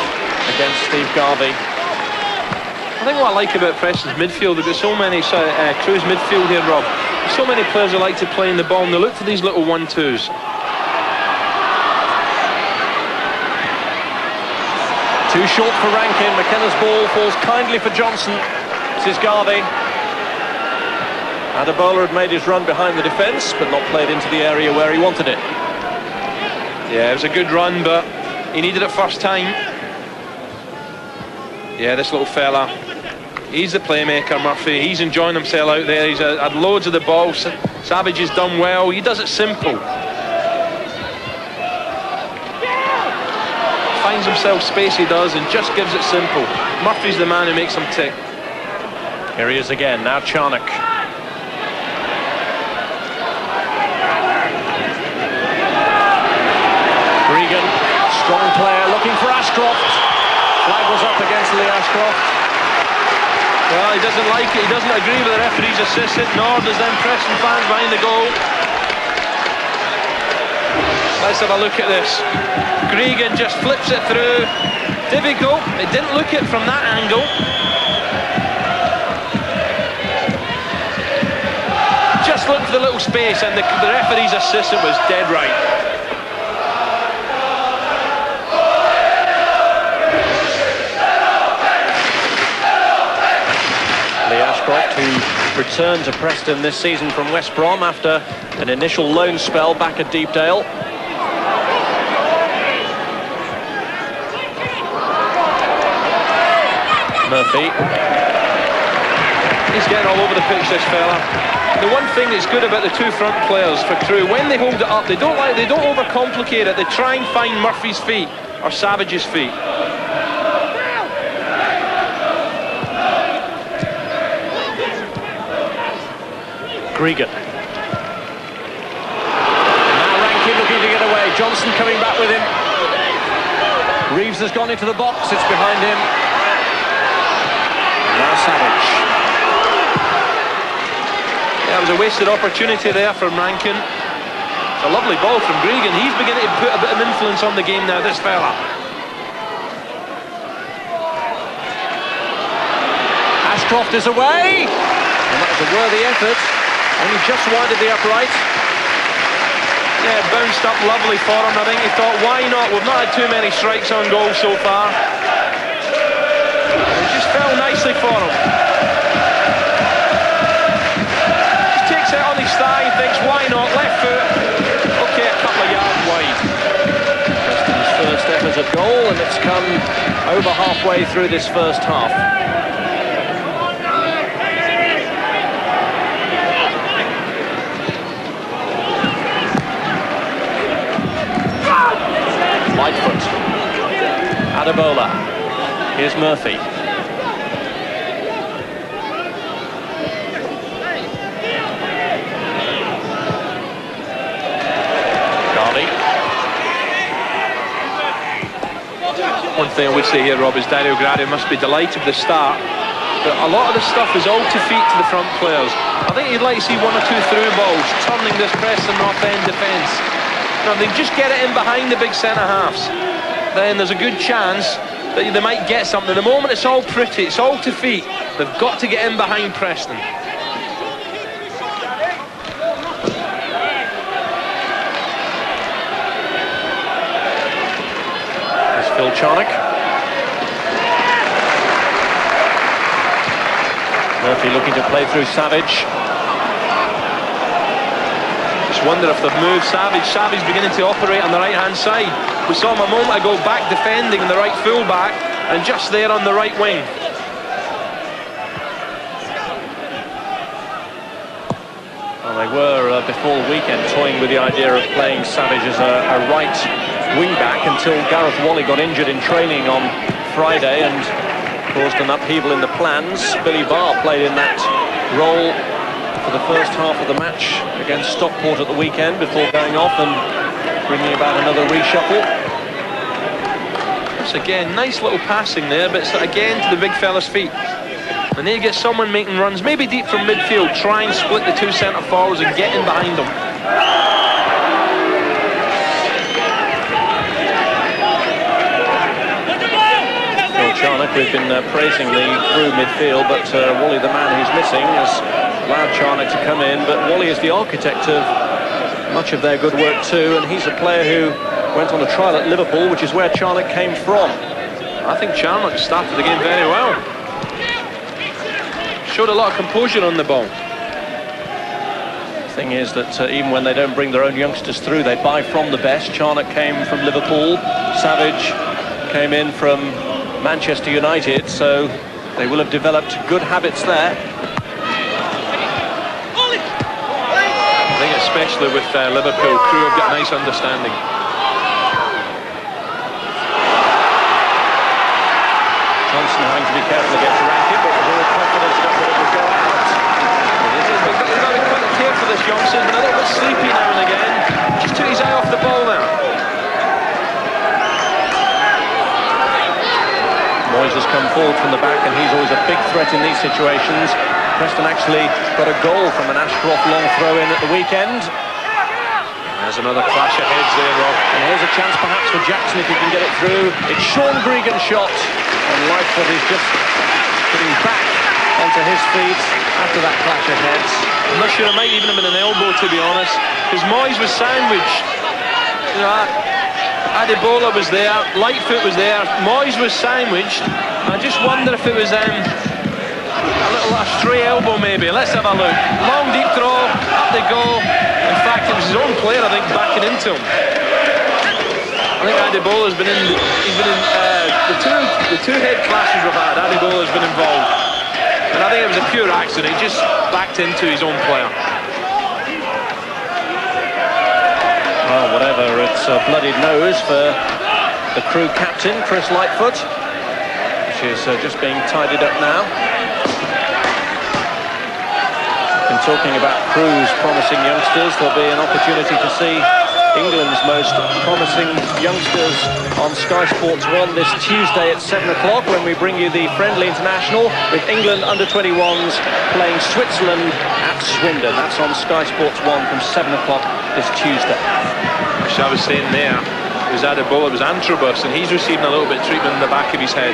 against Steve Garvey. I think what I like about Preston's midfield, they've got so many, Crewe's midfield here, Rob. There's so many players who like to play in the ball and they look for these little 1-2s. Too short for Rankin. McKenna's ball falls kindly for Johnson. This is Garvey. Adebola had made his run behind the defence, but not played into the area where he wanted it. Yeah, it was a good run, but he needed it first time. Yeah, this little fella. He's the playmaker, Murphy. He's enjoying himself out there. He's had loads of the ball. Savage has done well. He does it simple. Finds himself space, he does, and just gives it simple. Murphy's the man who makes him tick. Here he is again, now Charnock. Gregan, strong player, looking for Ashcroft. Flag was up against Lee Ashcroft. Well, he doesn't like it. He doesn't agree with the referee's assistant, nor does them Preston fans behind the goal. Let's have a look at this. Gregan just flips it through. Difficult. It didn't look it from that angle. Just looked for the little space, and the referee's assistant was dead right. Who returned to Preston this season from West Brom after an initial loan spell back at Deepdale. Murphy. He's getting all over the pitch, this fella. The one thing that's good about the two front players for Crewe, when they hold it up, they don't overcomplicate it. They try and find Murphy's feet or Savage's feet. Gregan. Now Rankin looking to get away. Johnson coming back with him. Reeves has gone into the box. It's behind him. Now Savage. Yeah, it was a wasted opportunity there from Rankin. It's a lovely ball from Gregan. He's beginning to put a bit of influence on the game now, this fella. Ashcroft is away. And that was a worthy effort. Only just wide of the upright. Yeah, bounced up lovely for him. I think he thought, why not? We've not had too many strikes on goal so far. It just fell nicely for him. Just takes it on his thigh, thinks, why not? Left foot. Okay, a couple of yards wide. Preston's first effort at goal, and it's come over halfway through this first half. Lightfoot. Adebola. Here's Murphy. One thing I would say here, Rob, is Dario Gradi must be delighted with the start, but a lot of the stuff is all to feet to the front players. I think he'd like to see 1 or 2 through balls, turning this Preston North End defence. Now, if they just get it in behind the big centre-halves, then there's a good chance that they might get something. At the moment, it's all pretty, it's all to feet. They've got to get in behind Preston. Phil Charnock. Murphy looking to play through Savage. Just wonder if they've moved Savage. Savage beginning to operate on the right-hand side. We saw him a moment ago back defending the right full-back and just there on the right wing. Well, they were, before the weekend, toying with the idea of playing Savage as a right wing-back until Gareth Wally got injured in training on Friday and caused an upheaval in the plans. Billy Barr played in that role for the first half of the match against Stockport at the weekend before going off and bringing about another reshuffle. It's again, nice little passing there, but it's again to the big fella's feet. And there you get someone making runs, maybe deep from midfield, try and split the 2 centre forwards and get in behind them. Charnock, we've been praising the Crewe midfield, but Wally, the man who's missing, has allowed Charnock to come in, but Wally is the architect of much of their good work too, and he's a player who went on a trial at Liverpool, which is where Charnock came from. I think Charnock started the game very well. Showed a lot of composure on the ball. The thing is that even when they don't bring their own youngsters through, they buy from the best. Charnock came from Liverpool, Savage came in from Manchester United, so they will have developed good habits there. I think especially with Liverpool, Crewe have got a nice understanding. Johnson having to be careful against Rankine, but with all confidence that it will go out. He's got to be quite careful, this youngster, but a little bit sleepy now and again. Just took his eye off the ball now. Moyes has come forward from the back, and he's always a big threat in these situations. Preston actually got a goal from an Ashcroft long throw-in at the weekend. There's another clash of heads there, Rob. And here's a chance perhaps for Jackson if he can get it through. It's Sean Gregan's shot, and Lightfoot is just getting back onto his feet after that clash of heads. I'm not sure, it might even have been an elbow, to be honest, because Moyes was sandwiched. You know, Adebola was there, Lightfoot was there, Moyes was sandwiched. I just wonder if it was a little stray elbow maybe. Let's have a look. Long deep throw, up they go. In fact, it was his own player, I think, backing into him. I think Adebola's been in. He's been in the two head clashes we've had. Adebola's been involved, and I think it was a pure accident. He just backed into his own player. Well, whatever, it's a bloodied nose for the Crewe captain, Chris Lightfoot, which is just being tidied up now. Been talking about Crewe's promising youngsters. There'll be an opportunity to see England's most promising youngsters on Sky Sports 1 this Tuesday at 7 o'clock when we bring you the friendly international with England under-21s playing Switzerland at Swindon. That's on Sky Sports 1 from 7 o'clock this Tuesday. As I was saying there, it was Adebola, it was Antrobus, and he's receiving a little bit of treatment in the back of his head.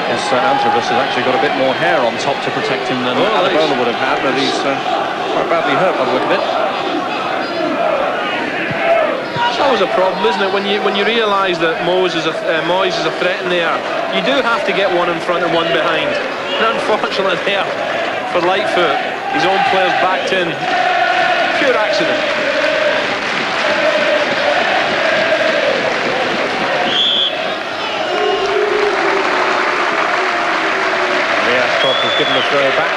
Yes, Antrobus has actually got a bit more hair on top to protect him than Adebola would have had, but he's quite badly hurt by the look of it. It's always a problem, isn't it, when you realise that Moyes is a threat in there. You do have to get one in front and one behind. And unfortunately there, for Lightfoot, his own players backed in. Pure accident. He's given the throw back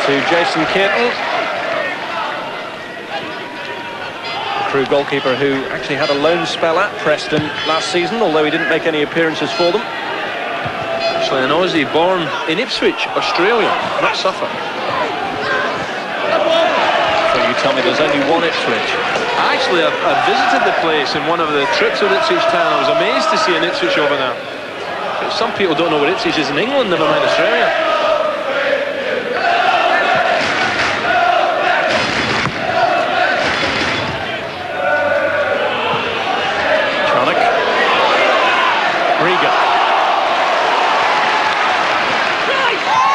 to Jason Kearton. The Crewe goalkeeper who actually had a loan spell at Preston last season, although he didn't make any appearances for them. Actually, an Aussie born in Ipswich, Australia, not Suffolk. So you tell me there's only one Ipswich. Actually, I visited the place in one of the trips of Ipswich Town. I was amazed to see an Ipswich over there. But some people don't know where Ipswich is in England, never mind Australia. Charnock. Regan.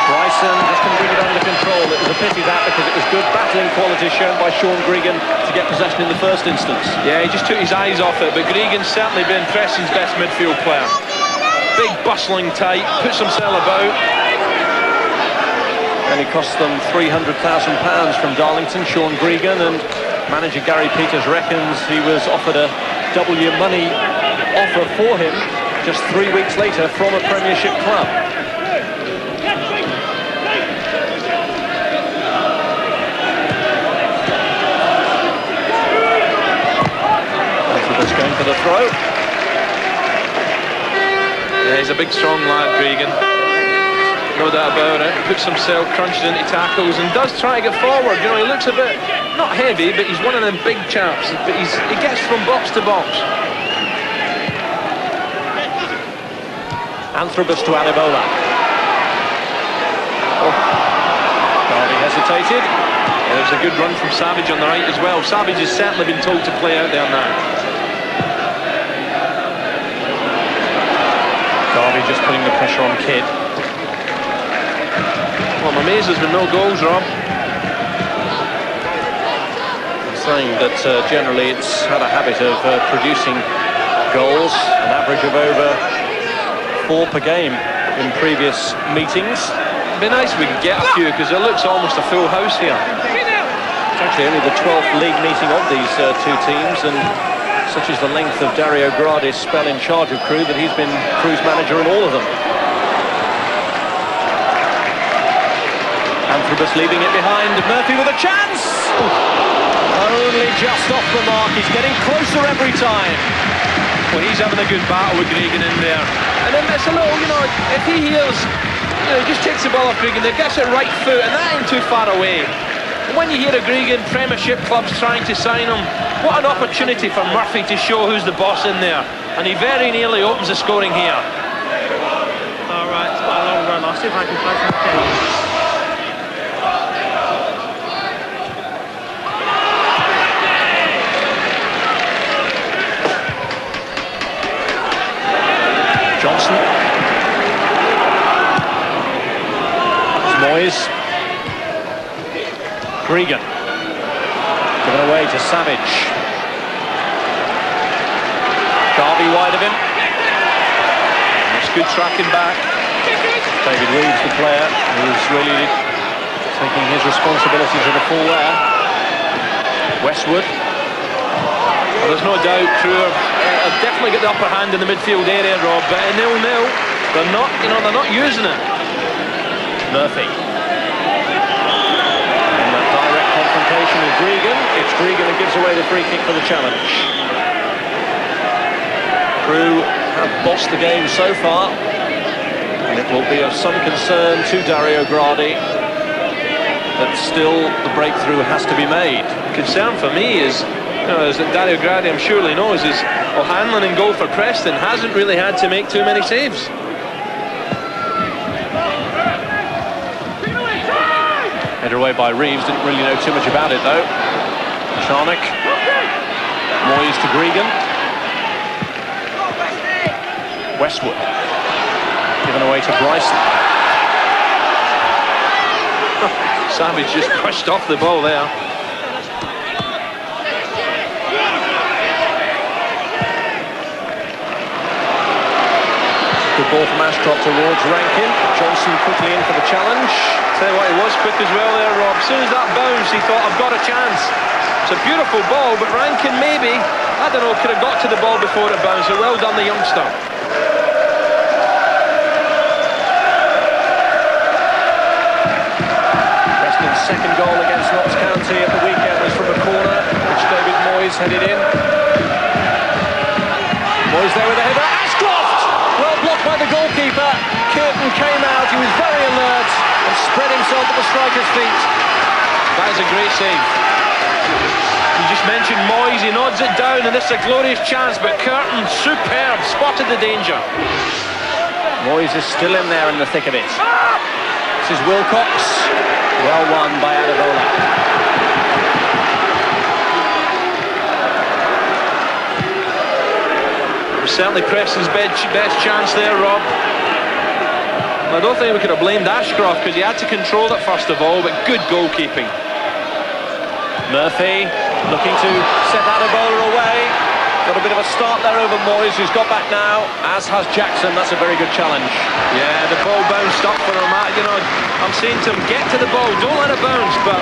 Bryson just couldn't bring it under control. It was a pity that, because it was good battling quality shown by Sean Gregan to get possession in the first instance. Yeah, he just took his eyes off it, but Gregan's certainly been Preston's best midfield player. Big bustling tight, puts himself about. And he cost them £300,000 from Darlington, Sean Gregan, and manager Gary Peters reckons he was offered a double your money offer for him just 3 weeks later from a Premiership club. Going for the throw. Yeah, he's a big strong lad, Gregan. No doubt about it. Puts himself crunched into tackles and does try to get forward. You know, he looks a bit, not heavy, but he's one of them big chaps. But he gets from box to box. Anthrobus to Adebola. Oh. Garvey hesitated. Yeah, there's a good run from Savage on the right as well. Savage has certainly been told to play out there now. Garvey just putting the pressure on Kidd. Well, I'm amazed there's been no goals, Rob. I'm saying that generally it's had a habit of producing goals, an average of over 4 per game in previous meetings. It'd be nice if we could get a few, because it looks almost a full house here. It's actually only the 12th league meeting of these two teams, and such is the length of Dario Gradi's spell in charge of Crewe that he's been Crewe's manager in all of them. Anthrobus leaving it behind. Murphy with a chance! Only just off the mark. He's getting closer every time. Well, he's having a good battle with Gregan in there. And then it's a little, you know, if he hears, you know, he just takes the ball off Gregan, then gets it right foot, and that ain't too far away. And when you hear a Gregan Premiership club's trying to sign him, what an opportunity for Murphy to show who's the boss in there. And he very nearly opens the scoring here. All right, it's quite a long run. I'll see if I can play some. Johnson. Moyes. Gregan. Given away to Savage. Garvey wide of him. It's good tracking back. David Reeves, the player, who's really taking his responsibility to the full there. Westwood. Well, there's no doubt Crewe have definitely got the upper hand in the midfield area, Rob, but in 0-0, they're not, you know, they're not using it. Murphy. And that direct confrontation with Gregan. It's Gregan that gives away the free kick for the challenge. Crewe have bossed the game so far, and it will be of some concern to Dario Gradi that still the breakthrough has to be made. Concern for me is, you know, as Dario Gradi I'm surely knows, is O'Hanlon in goal for Preston hasn't really had to make too many saves. Headed away by Reeves, didn't really know too much about it though. Charnock. Moyes to Gregan. Westwood. Given away to Bryson. Savage just pushed off the ball there. Good ball from Ashcroft towards Rankin. Johnson quickly in for the challenge. Tell you what, he was quick as well there, Rob. As soon as that bounced, he thought, I've got a chance. It's a beautiful ball, but Rankin maybe, I don't know, could have got to the ball before it bounced. So well done, the youngster. second goal against Notts County at the weekend was from a corner, which David Moyes headed in. Moyes there with a header. Ashcroft! Well blocked by the goalkeeper. Curtin came out, he was very alert and spread himself at the striker's feet. That is a great save. You just mentioned Moyes, he nods it down, and this is a glorious chance, but Curtin, superb, spotted the danger. Moyes is still in there in the thick of it. This is Wilcox. Well won by Adebola. Certainly Preston's best chance there, Rob. I don't think we could have blamed Ashcroft because he had to control it first of all, but good goalkeeping. Murphy looking to set Adebola away. Got a bit of a start there over Moyes, who's got back now, as has Jackson. That's a very good challenge. Yeah, the ball bounced up for him. You know, I'm saying to him, get to the ball, don't let it bounce, but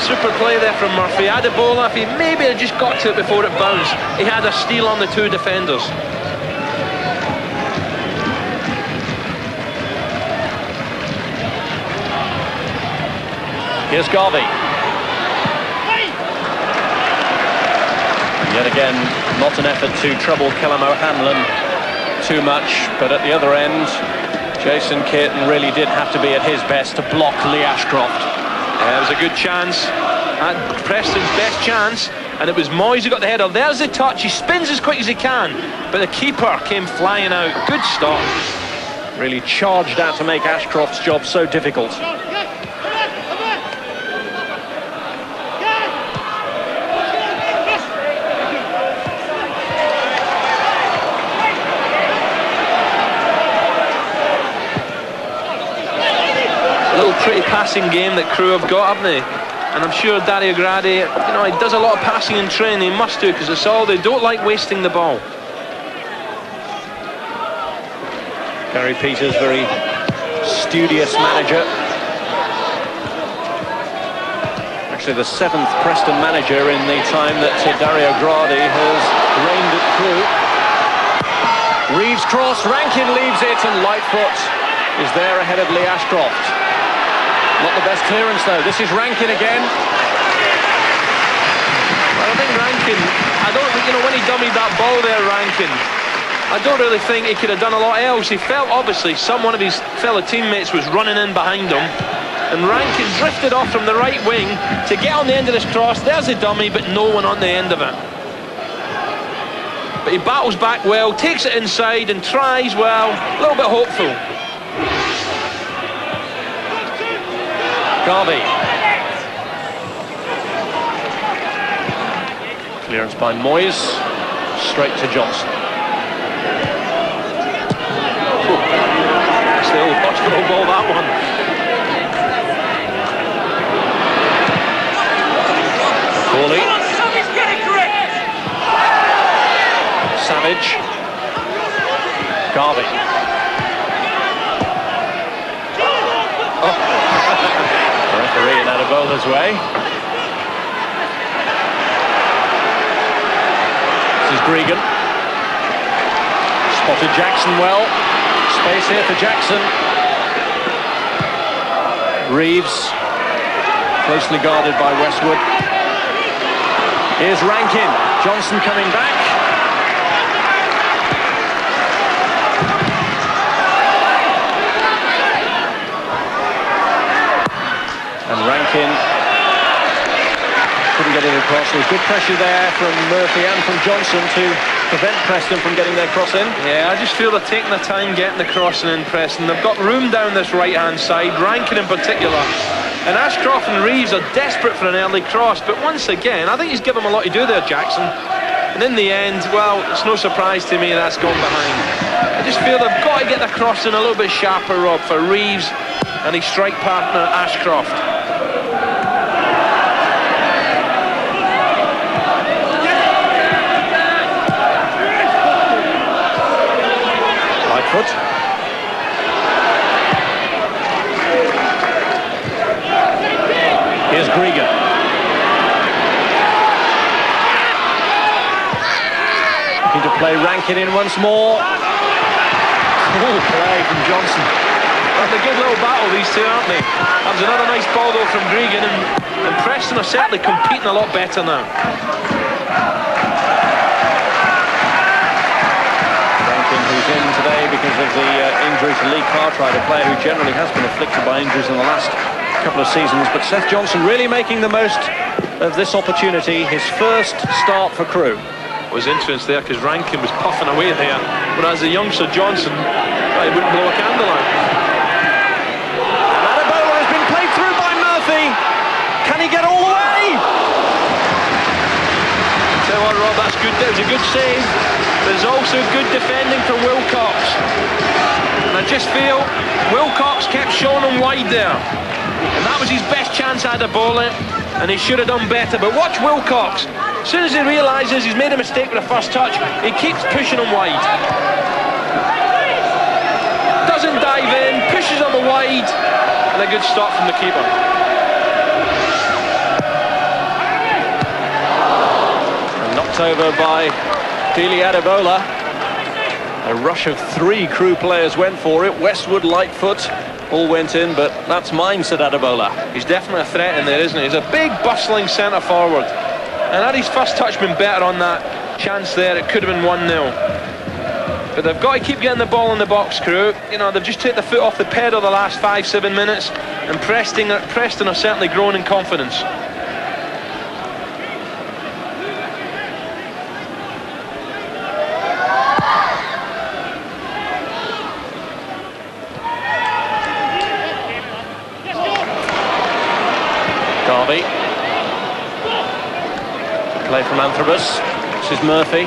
super play there from Murphy. Adebola, if he maybe had just got to it before it bounced, he had a steal on the two defenders. Here's Garvey. Yet again, not an effort to trouble Callum O'Hanlon too much, but at the other end, Jason Curtin really did have to be at his best to block Lee Ashcroft. Yeah, it was a good chance. Preston's best chance, and it was Moyes who got the header. There's the touch, he spins as quick as he can, but the keeper came flying out. Good stop. Really charged out to make Ashcroft's job so difficult. Pretty passing game that Crewe have got, haven't they? And I'm sure Dario Gradi, you know, he does a lot of passing in training. He must do, because it's all, they don't like wasting the ball. Gary Peters, very studious manager. Actually the 7th Preston manager in the time that Dario Gradi has reigned at Crewe. Reeves cross, Rankin leaves it, and Lightfoot is there ahead of Lee Ashcroft. Not the best clearance though. This is Rankin again. Well, I think Rankin, when he dummied that ball there, Rankin, I don't really think he could have done a lot else. He felt obviously one of his fellow teammates was running in behind him, and Rankin drifted off from the right wing to get on the end of this cross. There's a dummy, but no one on the end of it. But he battles back well, takes it inside and tries well, a little bit hopeful. Garvey. Clearance by Moyes. Straight to Johnson. Still watch the ball, that one. Corley. Savage. Garvey. Referee in Adebola's way. This is Gregan. Spotted Jackson well. Space here for Jackson. Reeves. Closely guarded by Westwood. Here's Rankin. Johnson coming back. And Rankin couldn't get it across. There was good pressure there from Murphy and from Johnson to prevent Preston from getting their cross in. Yeah, I just feel they're taking their time getting the crossing in, Preston. They've got room down this right-hand side, Rankin in particular. And Ashcroft and Reeves are desperate for an early cross, but once again, I think he's given them a lot to do there, Jackson. And in the end, well, it's no surprise to me that's gone behind. I just feel they've got to get the cross in a little bit sharper, Rob, for Reeves and his strike partner, Ashcroft. Lightfoot. Here's Gregan. Looking to play Rankin in once more. Cool play from Johnson. Having a good little battle, these two, aren't they? That was another nice ball, though, from Gregan, and Preston are certainly competing a lot better now. Who's in today because of the injury to Lee Cartwright, a player who generally has been afflicted by injuries in the last couple of seasons. But Seth Johnson really making the most of this opportunity, his first start for Crewe. Was influenced there because Rankin was puffing away there, whereas the youngster Johnson, he wouldn't blow a candle out. And Adebola has been played through by Murphy. Can he get all the way? Tell you what, Rob, that's good. That was a good save. There's also good defending from Wilcox. And I just feel Wilcox kept showing him wide there. And that was his best chance at the ball, and he should have done better. But watch Wilcox. As soon as he realises he's made a mistake with the first touch, he keeps pushing him wide. Doesn't dive in, pushes him wide, and a good stop from the keeper. And knocked over by Dele Adebola. A rush of 3 Crewe players went for it. Westwood, Lightfoot, all went in, but that's mine, said Adebola. He's definitely a threat in there, isn't he? He's a big, bustling centre forward. And had his first touch been better on that chance there, it could have been 1-0. But they've got to keep getting the ball in the box, Crewe. You know, they've just taken the foot off the pedal the last 5-7 minutes, and Preston are certainly growing in confidence. Garvey. Play from Anthrobus. This is Murphy.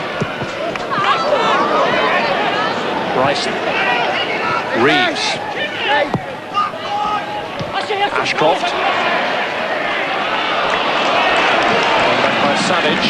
Bryson. Reeves. Ashcroft. Going back by Savage.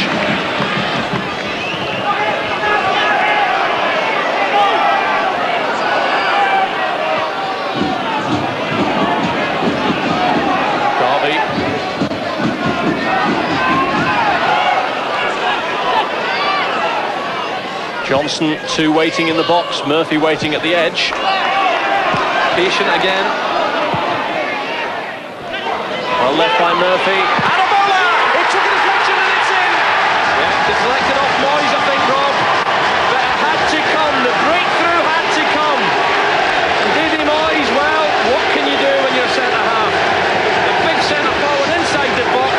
Johnson, 2 waiting in the box, Murphy waiting at the edge. Patient again. Well left by Murphy. Adebola! It took a deflection and it's in! Yeah, deflected off Moyes, I think, Rob. But it had to come, the breakthrough had to come. And Davy Moyes, well, what can you do when you're centre-half? The big centre-forward inside the box,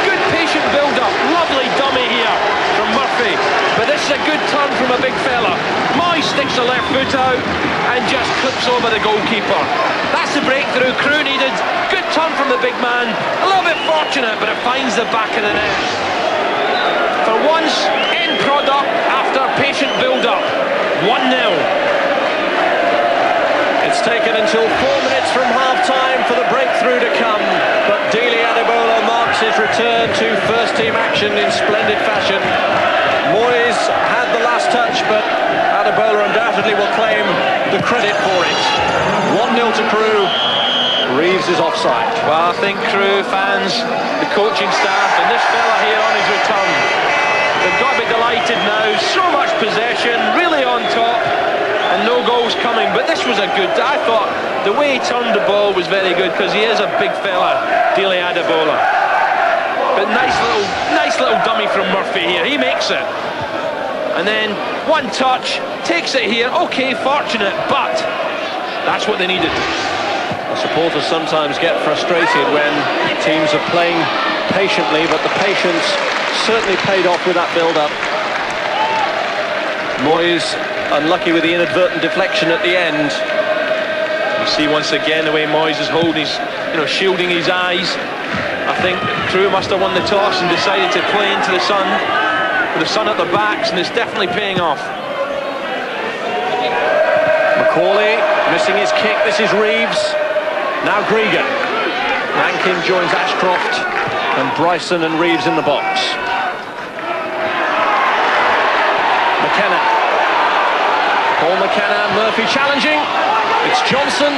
good patient build-up, lovely dummy here from Murphy. But this is a good turn from a big fella. Moyes sticks the left foot out and just clips over the goalkeeper. That's the breakthrough Crewe needed. Good turn from the big man. A little bit fortunate, but it finds the back of the net. For once, end product after patient build-up. 1-0. It's taken until 4 minutes from half-time for the breakthrough to come. But Dele Adebola marks his return to first-team action in splendid fashion. Moyes had the last touch, but Adebola undoubtedly will claim the credit for it. 1-0 to Crewe. Reeves is offside. Well, I think Crewe fans, the coaching staff, and this fella here on his return, they've got to be delighted now. So much possession, really on top, and no goals coming. But this was a good. I thought the way he turned the ball was very good because he is a big fella, Dele Adebola. But nice little dummy from Murphy here. He makes it. And then one touch, takes it here. Okay, fortunate, but that's what they needed. The supporters sometimes get frustrated when teams are playing patiently, but the patience certainly paid off with that build-up. Moyes unlucky with the inadvertent deflection at the end. You see once again the way Moyes is holding his, shielding his eyes. I think Crewe must have won the toss and decided to play into the sun, with the sun at the backs, and it's definitely paying off. Macaulay missing his kick. This is Reeves. Now Gregan. Rankin joins Ashcroft, and Bryson and Reeves in the box. McKenna. Paul McKenna, Murphy challenging. It's Johnson.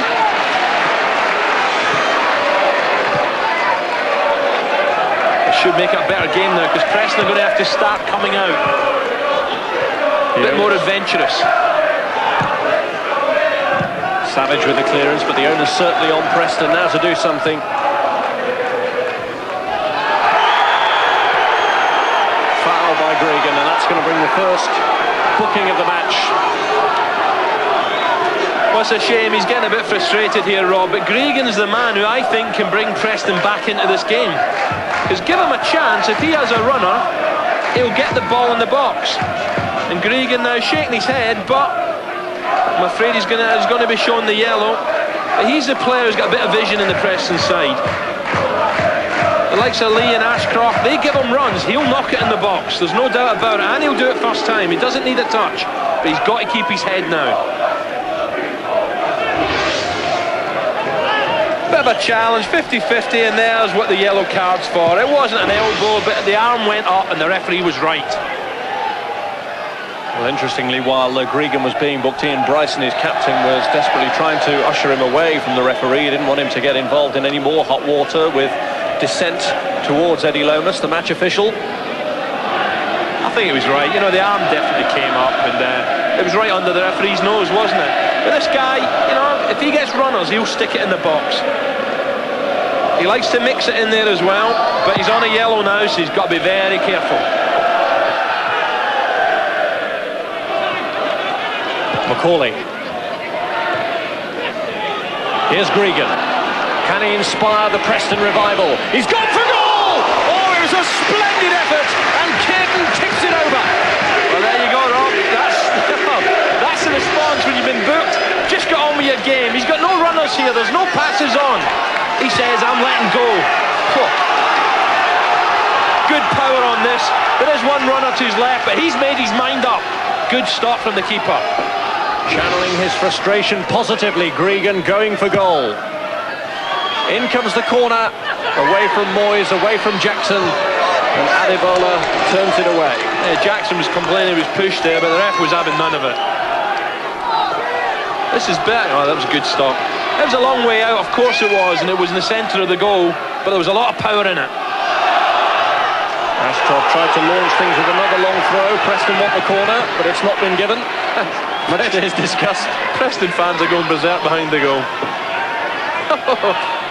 Should make it a better game now because Preston are going to have to start coming out a bit more adventurous. Savage with the clearance, but the onus certainly on Preston now to do something. Foul by Gregan, and that's going to bring the first booking of the match. Well, it's a shame, he's getting a bit frustrated here, Rob, but Gregan's the man who I think can bring Preston back into this game. Because give him a chance, if he has a runner, he'll get the ball in the box. And Gregan now shaking his head, but I'm afraid he's going to be shown the yellow. But he's the player who's got a bit of vision in the Preston side. The likes of Lee and Ashcroft, they give him runs, he'll knock it in the box, there's no doubt about it, and he'll do it first time. He doesn't need a touch, but he's got to keep his head now. Bit of a challenge, 50-50, and there's what the yellow card's for. It wasn't an elbow, but the arm went up and the referee was right. Well, interestingly, while Gregan was being booked in, Bryson, his captain, was desperately trying to usher him away from the referee. He didn't want him to get involved in any more hot water with dissent towards Eddie Lomas, the match official. I think it was right. You know, the arm definitely came up, and it was right under the referee's nose, wasn't it? But this guy, you know, if he gets runners, he'll stick it in the box. He likes to mix it in there as well, but he's on a yellow now, so he's got to be very careful. Macaulay. Here's Gregan. Can he inspire the Preston revival? He's gone for goal! Oh, it was a splendid effort, and Caden tips it over. Well, there you go, Rob. That's the response when you've been booked. Just get on with your game. He's got no runners here. There's no passes on. He says, I'm letting go. Oh. Good power on this. There is one runner to his left, but he's made his mind up. Good stop from the keeper. Channeling his frustration positively, Gregan going for goal. In comes the corner, away from Moyes, away from Jackson, and Adebola turns it away. Yeah, Jackson was complaining he was pushed there, but the ref was having none of it. This is better. Oh, that was a good stop. It was a long way out, of course it was, and it was in the centre of the goal, but there was a lot of power in it. Ashcroft tried to launch things with another long throw. Preston want the corner, but it's not been given. Much to his disgust. Preston fans are going berserk behind the goal.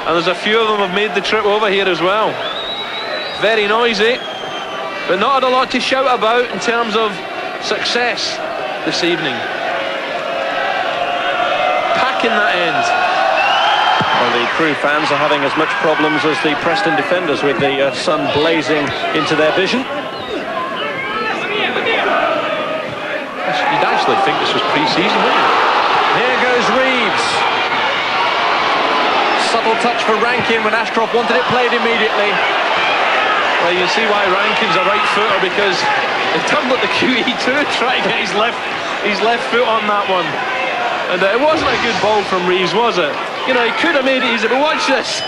And there's a few of them have made the trip over here as well. Very noisy, but not a lot to shout about in terms of success this evening. Packing that end. Well, the Crewe fans are having as much problems as the Preston defenders with the sun blazing into their vision. You'd actually think this was pre-season, wouldn't you? Here goes Reeves. Subtle touch for Rankin when Ashcroft wanted it played immediately. Well, you see why Rankin's a right footer, because he turned at the QE too, trying to get his left foot on that one. And it wasn't a good ball from Reeves, was it? You know, he could have made it easy, but watch this.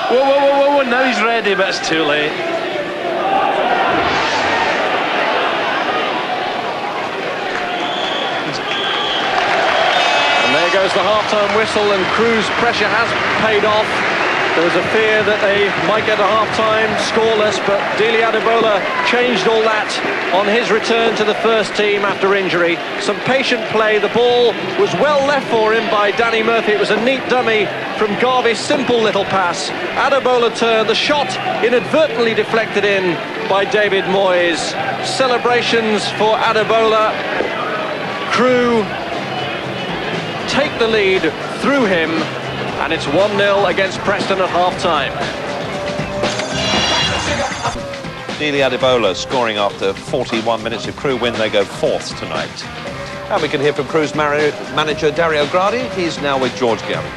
Whoa, now he's ready, but it's too late. And there goes the half-time whistle, and Crewe's pressure has paid off. There was a fear that they might get a half-time scoreless, but Dele Adebola changed all that on his return to the first team after injury. Some patient play. The ball was well left for him by Danny Murphy. It was a neat dummy from Garvey's simple little pass. Adebola turned. The shot inadvertently deflected in by David Moyes. Celebrations for Adebola. Crewe take the lead through him. And it's 1-0 against Preston at half-time. Dele Adebola scoring after 41 minutes. If Crewe win, they go fourth tonight. And we can hear from Crewe's manager, Dario Gradi. He's now with George Gary.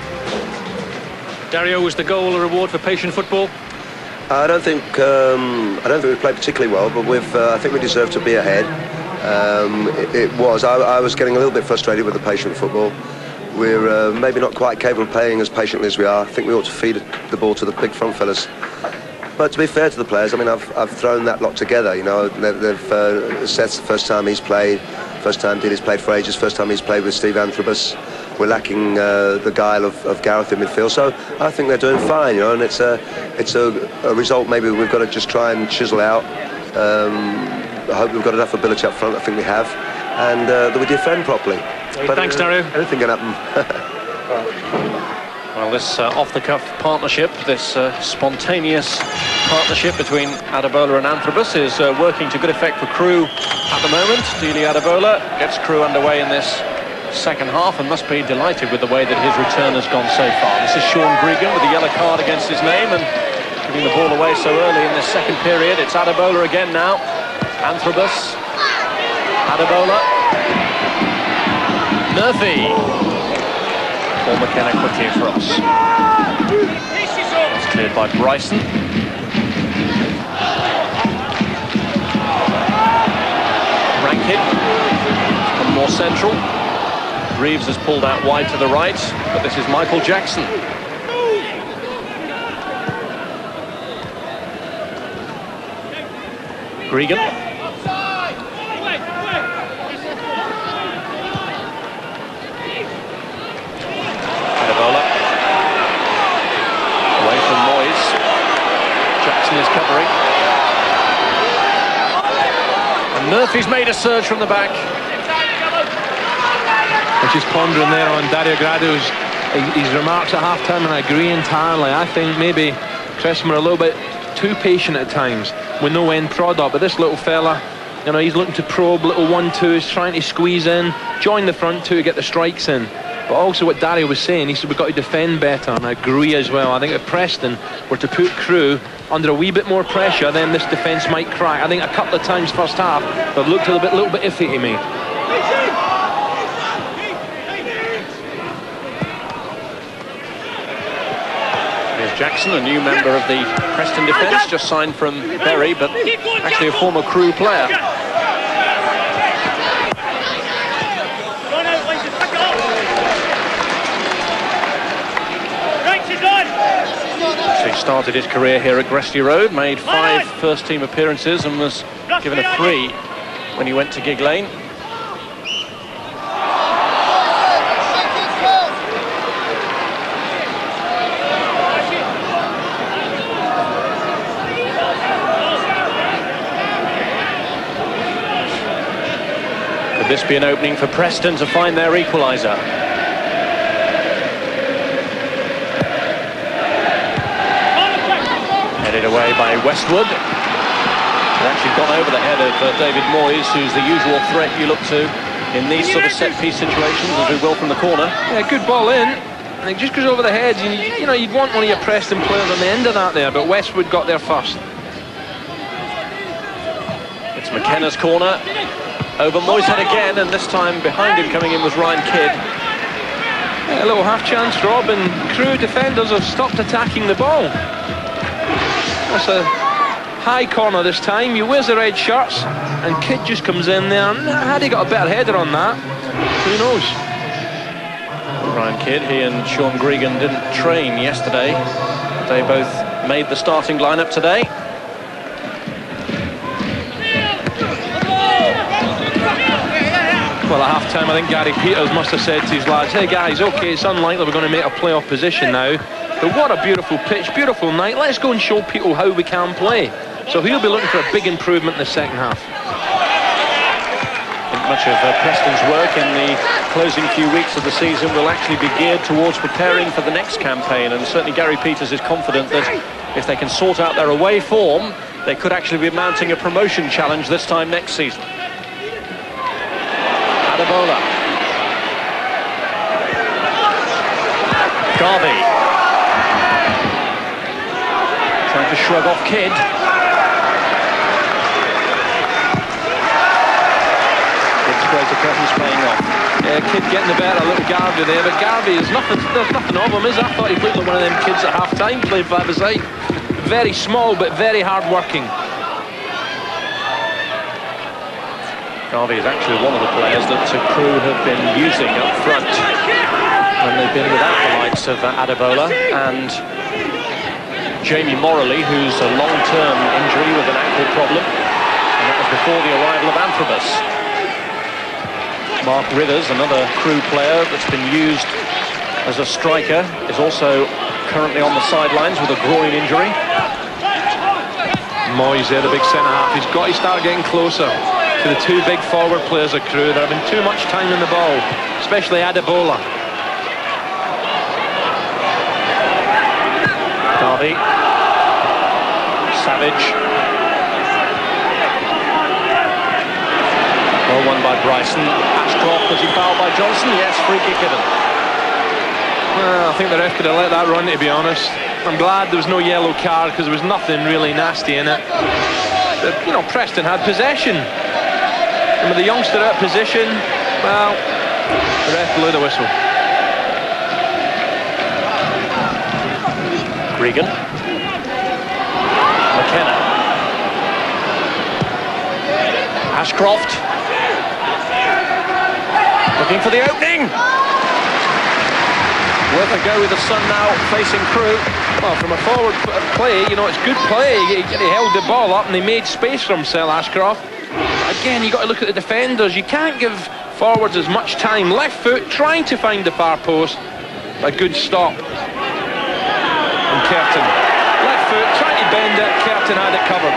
Dario, was the goal a reward for patient football? I don't think we played particularly well, but I think we deserved to be ahead. It was. I was getting a little bit frustrated with the patient football. We're maybe not quite capable of playing as patiently as we are. I think we ought to feed the ball to the big front fellas. But to be fair to the players, I mean, I've thrown that lot together. You know, Seth's the first time he's played, first time Dele's played for ages, first time he's played with Steve Anthrobus. We're lacking the guile of Gareth in midfield, so I think they're doing fine. You know, and it's a result maybe we've got to just try and chisel out. I hope we've got enough ability up front. I think we have, and that we defend properly. But thanks, Dario. Anything can happen. Well, this off-the-cuff partnership, this spontaneous partnership between Adebola and Antrobus is working to good effect for Crewe at the moment. Dele Adebola gets Crewe underway in this second half and must be delighted with the way that his return has gone so far. This is Sean Gregan with a yellow card against his name and giving the ball away so early in this second period. It's Adebola again now. Antrobus. Adebola. Murphy. Paul McKenna quickly across. It's cleared by Bryson. Rankin. One more central. Reeves has pulled out wide to the right, but this is Michael Jackson. Gregan. Adebola. Away from Moyes. Jackson is covering. And Murphy's made a surge from the back. I'm just pondering there on Dario Grado's his remarks at half-time, and I agree entirely. I think maybe Preston were a little bit too patient at times with no end product, but this little fella, you know, he's looking to probe, little 1-2s, trying to squeeze in, join the front two to get the strikes in. But also what Dario was saying, he said we've got to defend better, and I agree as well. I think if Preston were to put Crewe under a wee bit more pressure, then this defence might crack. I think a couple of times first half they've looked a little bit iffy to me. Jackson, a new member of the Preston defence, just signed from Bury, but actually a former Crewe player. Actually started his career here at Gresty Road, made 5 first-team appearances and was given a free when he went to Gig Lane. Could this be an opening for Preston to find their equaliser? Headed away by Westwood. They've actually gone over the head of David Moyes, who's the usual threat you look to in these sort of set-piece situations, as we will from the corner. Yeah, good ball in. And it just goes over the heads. You know, you'd want one of your Preston players on the end of that there, but Westwood got there first. It's McKenna's corner. Over Moyes' head again, and this time behind him coming in was Ryan Kidd. Yeah, a little half-chance, Rob, and Crewe defenders have stopped attacking the ball. That's a high corner this time. He wears the red shirts, and Kidd just comes in there. And had he got a better header on that, who knows? Ryan Kidd, he and Sean Gregan didn't train yesterday. They both made the starting lineup today. Well, at half-time, I think Gary Peters must have said to his lads, hey guys, okay, it's unlikely we're going to make a playoff position now, but what a beautiful pitch, beautiful night, let's go and show people how we can play. So he'll be looking for a big improvement in the second half. I think much of Preston's work in the closing few weeks of the season will actually be geared towards preparing for the next campaign, and certainly Gary Peters is confident that if they can sort out their away form, they could actually be mounting a promotion challenge this time next season. Adebola. Garvey. Trying to shrug off Kidd. Kidd's greater presence paying off. Yeah, Kidd getting the better, a little Garvey there, but Garvey is nothing, there's nothing of him, is I thought he looked like one of them kids at half-time playing 5-a-side. Very small, but very hard-working. Garvey is actually one of the players that Crewe have been using up front when they've been without the likes of Adebola and Jamie Morley, who's a long-term injury with an ankle problem, and that was before the arrival of Antrobus. Mark Rithers, another Crewe player that's been used as a striker, is also currently on the sidelines with a groin injury. Moyes there, the big centre-half, he's got to start getting closer to the two big forward players of Crewe. They're having too much time in the ball, especially Adebola. Harvey. Savage. Well won by Bryson. Ashcroft, was he fouled by Johnson? Yes, free kick given. Well, I think the ref could have let that run, to be honest. I'm glad there was no yellow card because there was nothing really nasty in it. But, you know, Preston had possession. And with the youngster out of position, well, the ref blew the whistle. Gregan. McKenna. Ashcroft. Looking for the opening. Worth a go with the sun now facing Crewe. Well, from a forward play, you know, it's good play. He held the ball up and he made space for himself, Ashcroft. Again, you've got to look at the defenders. You can't give forwards as much time. Left foot, trying to find the far post. A good stop. And Curtin. Left foot, trying to bend it. Curtin had it covered.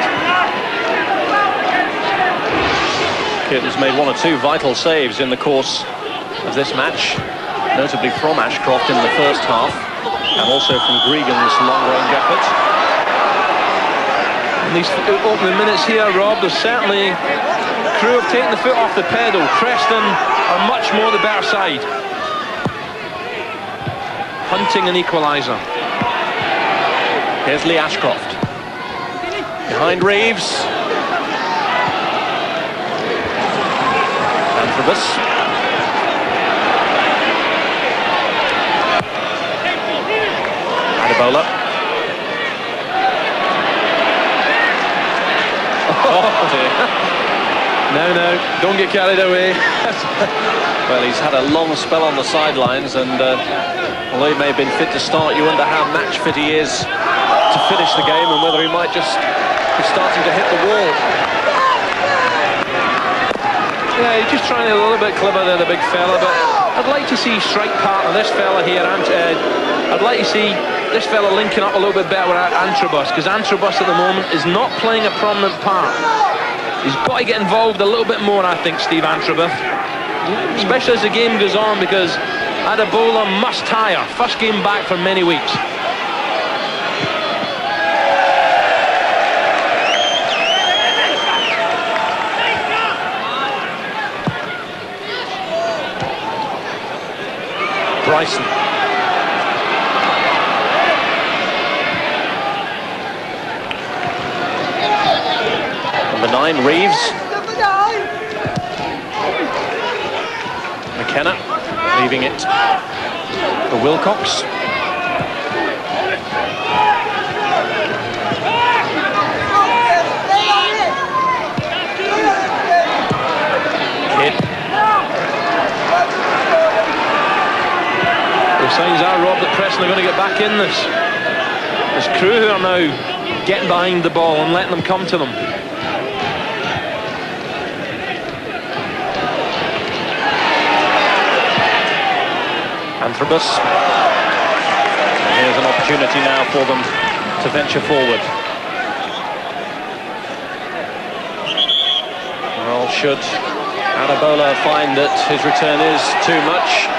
Curtin's made one or two vital saves in the course of this match, notably from Ashcroft in the first half, and also from Gregan's long-range effort. In these opening minutes here, Rob, there's certainly Crewe have taken the foot off the pedal. Preston are much more the better side. Hunting an equaliser. Here's Lee Ashcroft. Behind Reeves. Antrobus. Adebayo. Oh dear. No, don't get carried away. Well, he's had a long spell on the sidelines, and although he may have been fit to start, you wonder how match fit he is to finish the game, and whether he might just be starting to hit the wall. Yeah, he's just trying a little bit clever there, the big fella, but I'd like to see strike partner this fella here, and I'd like to see this fella linking up a little bit better with Antrobus, because Antrobus at the moment is not playing a prominent part. He's got to get involved a little bit more, I think, Steve Antrobus, especially as the game goes on, because Adebayo must tire. First game back for many weeks. Bryson. Number 9, Reeves. McKenna leaving it for Wilcox. Kidd. The signs are, Rob, that Preston are going to get back in this. There's Crewe who are now getting behind the ball and letting them come to them. Antrobus. And here's an opportunity now for them to venture forward. Well, should Adebayo find that his return is too much,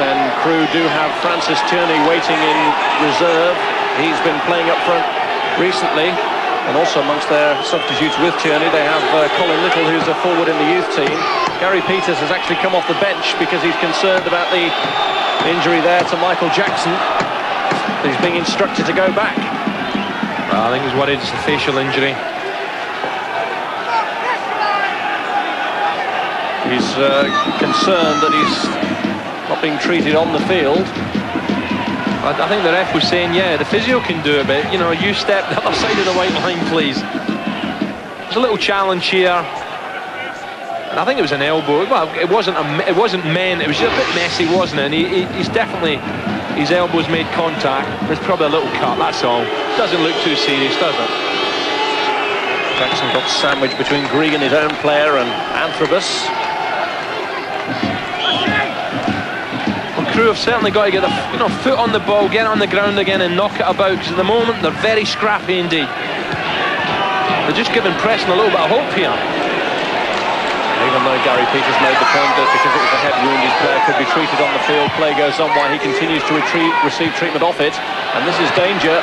then Crewe do have Francis Tierney waiting in reserve. He's been playing up front recently, and also amongst their substitutes with Tierney, they have Colin Little, who's a forward in the youth team. Gary Peters has actually come off the bench because he's concerned about the injury there to Michael Jackson. He's being instructed to go back. Well, I think he's worried it's a facial injury. He's concerned that he's not being treated on the field. I think the ref was saying, yeah, the physio can do it, but, you know, you step the other side of the white line, please. There's a little challenge here. And I think it was an elbow. Well, it wasn't meant. It was just a bit messy, wasn't it? And he's definitely, his elbows made contact. There's probably a little cut, that's all. Doesn't look too serious, does it? Jackson got sandwiched between Gregan, his own player, and Antrobus. Well, Crewe have certainly got to get the foot on the ball, get it on the ground again and knock it about, because at the moment they're very scrappy indeed. They're just giving Preston a little bit of hope here. Even though Gary Peters made the point that because it was a head wound, his player could be treated on the field, play goes on while he continues to receive treatment off it. And this is danger.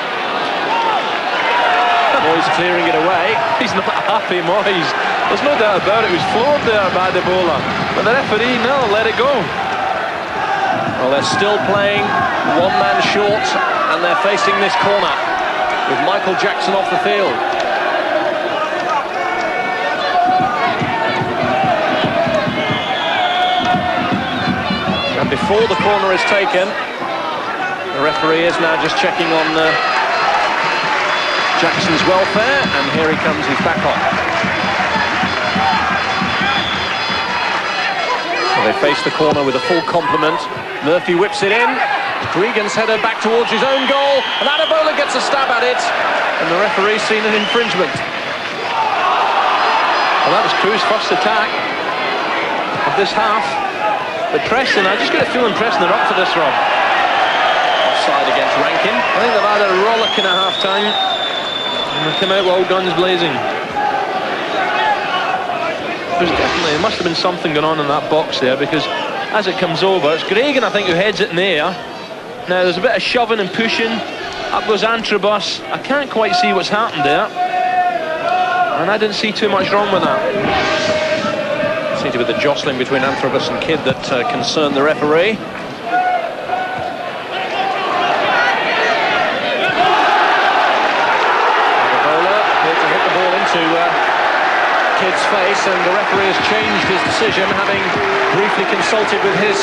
Moyes clearing it away. He's not happy, Moyes. There's no doubt about it. He was floored there by the bowler. But the referee, no, let it go. Well, they're still playing one man short, and they're facing this corner with Michael Jackson off the field. And before the corner is taken, the referee is now just checking on Jackson's welfare, and here he comes, he's back on. So they face the corner with a full complement. Murphy whips it in. Gregan's header back towards his own goal, and Adebola gets a stab at it, and the referee's seen an infringement. Well, that was Crewe's first attack of this half. But Preston, I just get a feeling Preston are up for this, Rob. Offside against Rankin. I think they've had a rollicking at half-time, and they come out with all guns blazing. There must have been something going on in that box there, because as it comes over, it's Gregan, I think, who heads it in the air. Now, there's a bit of shoving and pushing. Up goes Antrobus. I can't quite see what's happened there, and I didn't see too much wrong with that. Seemed to be the jostling between Antrobus and Kidd that concerned the referee. Adebola appeared to hit the ball into Kidd's face, and the referee has changed his decision, having briefly consulted with his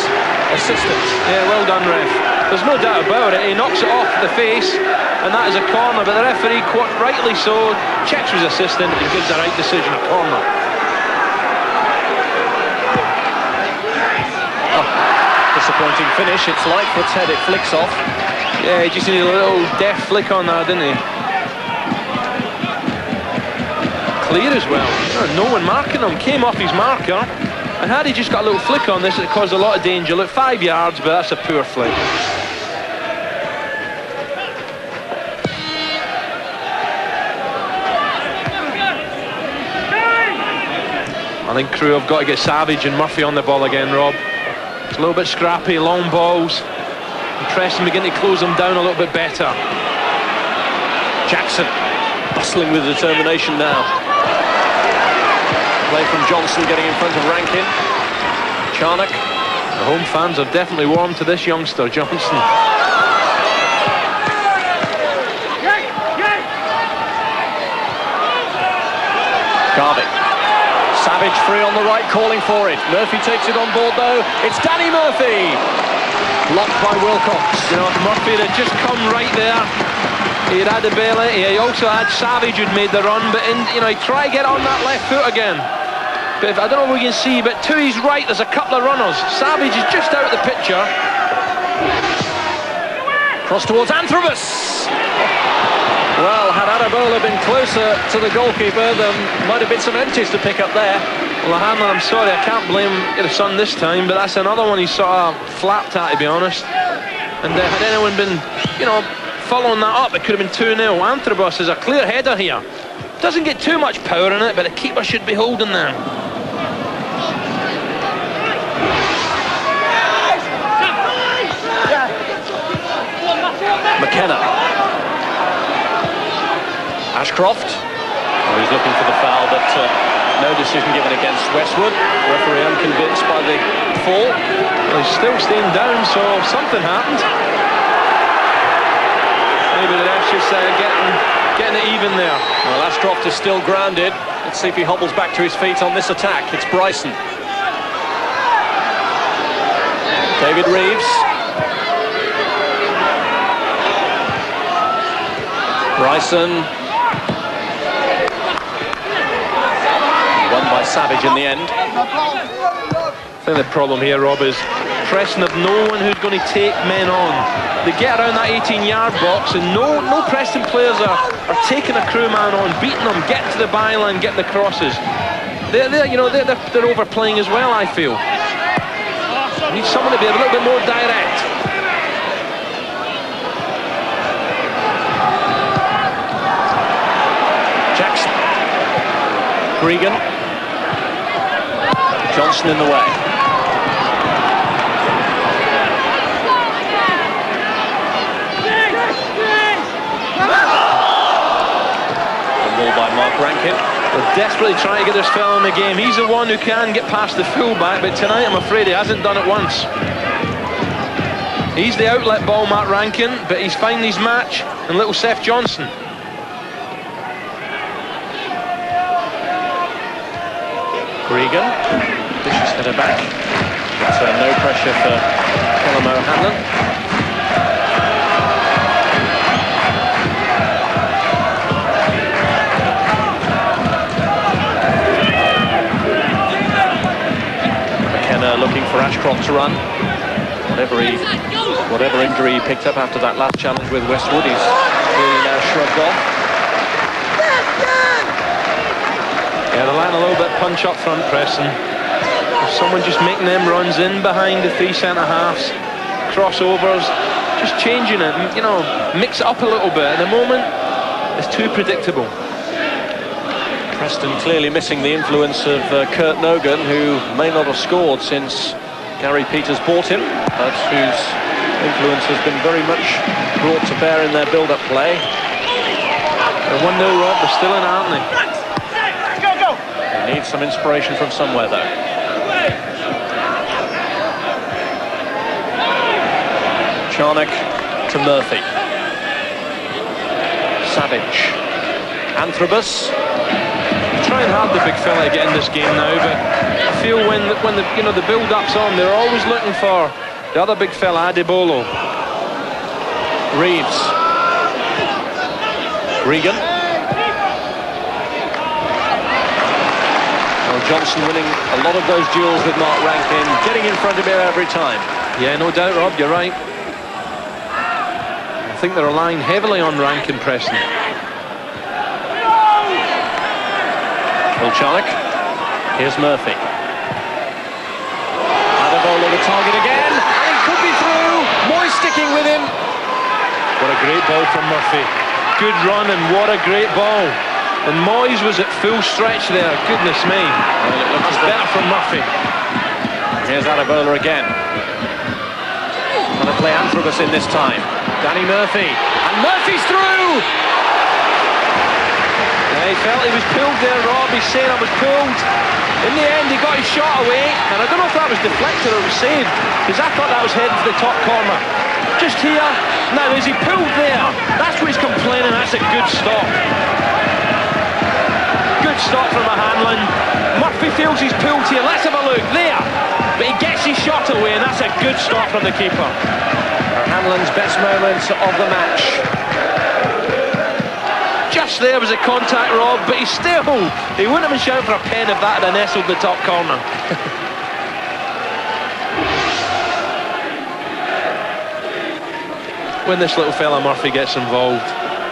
assistant. Yeah, well done, ref. There's no doubt about it. He knocks it off the face, and that is a corner, but the referee, quite rightly so, checks his assistant and gives the right decision, a corner. Disappointing finish. It's Lightfoot's head, it flicks off. Yeah, he just needed a little deft flick on that, didn't he? Clear as well. No one marking him. Came off his marker, and had he just got a little flick on this, it caused a lot of danger. Look, 5 yards, but that's a poor flick. I think Crewe have got to get Savage and Murphy on the ball again, Rob. It's a little bit scrappy, long balls. And Preston begin to close them down a little bit better. Jackson bustling with determination now. Play from Johnson getting in front of Rankin. Charnock. The home fans are definitely warm to this youngster, Johnson. Garvey. Savage free on the right, calling for it. Murphy takes it on board though. It's Danny Murphy. Blocked by Wilcox. You know, if Murphy had just come right there, he had Adebola, he also had Savage who'd made the run, but he tried to get on that left foot again. But I don't know if we can see, but to his right there's a couple of runners. Savage is just out of the picture. Cross towards Antrobus. Well, had Adebola been closer to the goalkeeper, there might have been some empties to pick up there. Well, Hanlon, I'm sorry, I can't blame the son this time, but that's another one he sort of flapped at, to be honest. And had anyone been, following that up, it could have been 2-0. Antrobus is a clear header here. Doesn't get too much power in it, but the keeper should be holding there. McKenna. Ashcroft. Oh, he's looking for the foul, but no decision given against Westwood. Referee unconvinced by the fall. Well, he's still staying down, so something happened. Maybe the ref's just getting it even there. Well, Ashcroft is still grounded. Let's see if he hobbles back to his feet on this attack. It's Bryson. David Reeves. Bryson. Won by Savage in the end. I think the problem here, Rob, is Preston have no one who's going to take men on. They get around that 18-yard box, and no Preston players are taking a Crewe man on, beating them, getting to the byline, getting the crosses. They're overplaying as well, I feel. Need someone to be a little bit more direct. Jackson. Gregan. Johnson in the way. desperately trying to get this fella in the game. He's the one who can get past the fullback, but tonight I'm afraid he hasn't done it once. He's the outlet ball, Matt Rankin, but he's finding his match in little Seth Johnson. Gregan, vicious header back, but no pressure for Callum O'Hanlon. McKenna looking for Ashcroft to run. Whatever injury he picked up after that last challenge with Westwood, he's clearly now shrugged off. Yeah, they're letting a little bit punch up front, Preston. If someone just making them runs in behind the three centre-halves, crossovers, just changing it, you know, mix it up a little bit. At the moment, it's too predictable. Preston clearly missing the influence of Kurt Nogan, who may not have scored since Gary Peters bought him, but whose influence has been very much brought to bear in their build-up play. They're 1-0 up, they're still in, aren't they? They need some inspiration from somewhere, though. Charnock to Murphy. Savage. Anthrobus. Trying hard, the big fella, to get in this game now, but I feel when the build-up's on, they're always looking for the other big fella, Adebolo. Reeves. Regan. Well, Johnson winning a lot of those duels with Mark Rankin, getting in front of him every time. Yeah, no doubt, Rob, you're right. I think they're relying heavily on Rankin, Preston. Phil Charnock. Here's Murphy. Adebola the target again, and he could be through. Moyes sticking with him. What a great ball from Murphy. Good run, and what a great ball. And Moyes was at full stretch there. Goodness me. Well, it looks better from Murphy. Here's Adebola again. Gonna play Anthrobus in this time. Danny Murphy, and Murphy's through. He felt he was pulled there, Rob. He's saying I was pulled. In the end, he got his shot away, and I don't know if that was deflected or it was saved, because I thought that was heading to the top corner. Just here. Now, is he pulled there? That's what he's complaining. That's a good stop. Good stop from O'Hanlon. Murphy feels he's pulled here. Let's have a look. There. But he gets his shot away, and that's a good stop from the keeper. O'Hanlon's best moment of the match. Just there was a contact, Rob, but he wouldn't have been shouting for a pen if that had nestled in the top corner. When this little fella Murphy gets involved,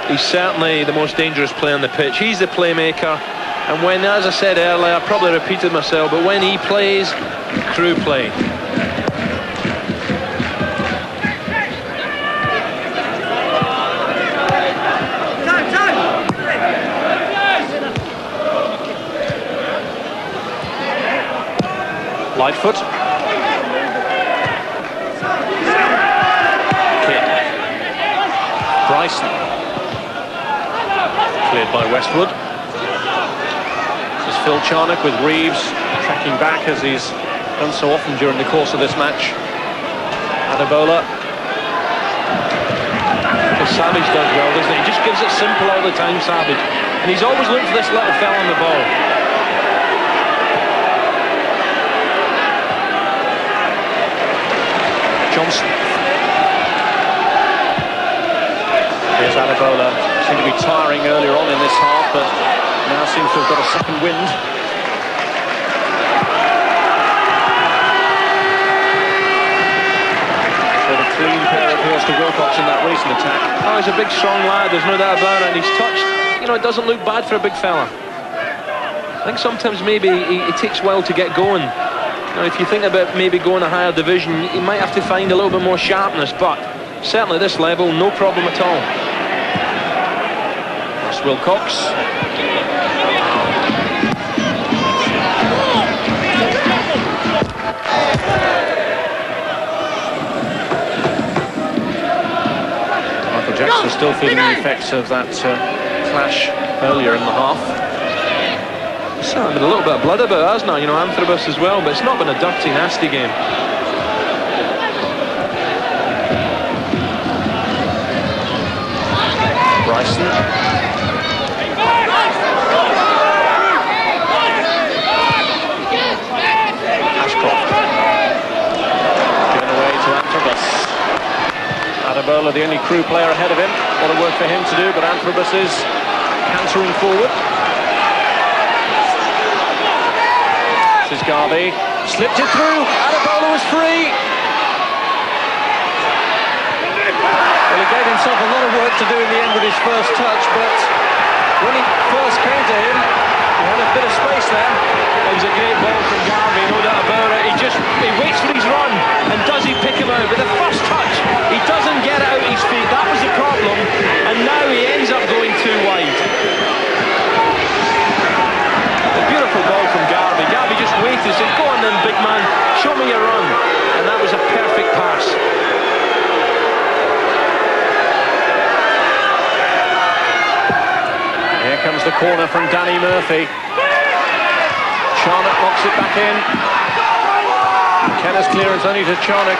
he's certainly the most dangerous player on the pitch. He's the playmaker, and when, as I said earlier, I probably repeated myself, but when he plays, Crewe play. Lightfoot. Kidd. Bryson. Cleared by Westwood. This is Phil Charnock with Reeves tracking back as he's done so often during the course of this match. Adebola. Savage does well, doesn't he? He just gives it simple all the time, Savage. And he's always looking for this little fella on the ball. Johnson. Here's Adebola. Seemed to be tiring earlier on in this half, but now seems to have got a second wind. So the clean pair appeals to Wilcox in that recent attack. Oh, he's a big, strong lad, there's no doubt about it, and he's touched, you know, it doesn't look bad for a big fella. I think sometimes maybe it takes well to get going. Now, if you think about maybe going a higher division, you might have to find a little bit more sharpness, but certainly at this level, no problem at all. That's Wilcox. Michael Jackson still feeling the effects of that clash earlier in the half. There's been a little bit of blood about it, hasn't there? You know, Antrobus as well, but it's not been a dirty, nasty game. Bryson. Ashcroft. Given away to Antrobus. Adebola, the only Crewe player ahead of him. A lot of work for him to do, but Antrobus is cantering forward. This is Garvey. Slipped it through. Adebola was free. Well, he gave himself a lot of work to do in the end with his first touch, but when he first came to him, he had a bit of space there. It was a great ball from Garvey, no doubt about it. He waits for his run, and does he pick him out? But the first touch, he doesn't get out his feet. That was the problem, and now he ends up going too wide. A beautiful ball from Garvey. Garvey just waited and said, "Go on then, big man, show me your run," and that was a perfect pass. Here comes the corner from Danny Murphy. Charnock knocks it back in. McKenna's clearance only to Charnock.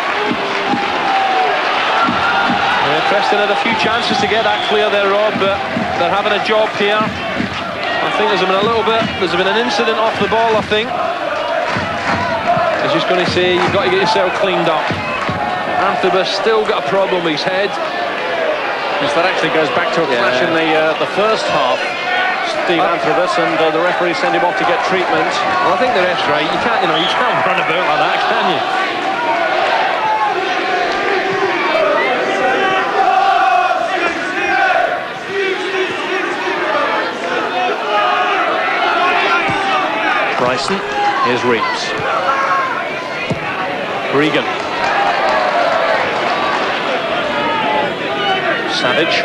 Yeah, Preston had a few chances to get that clear there, Rob, but they're having a job here. I think there's been an incident off the ball, I think. I was just going to say, you've got to get yourself cleaned up. Antrobus still got a problem with his head. Yes, that actually goes back to a clash in the first half. Steve Antrobus, and the referee sent him off to get treatment. Well, I think the ref's right. You can't run about like that, can you? Bryson, here's Reeves. Regan. Savage.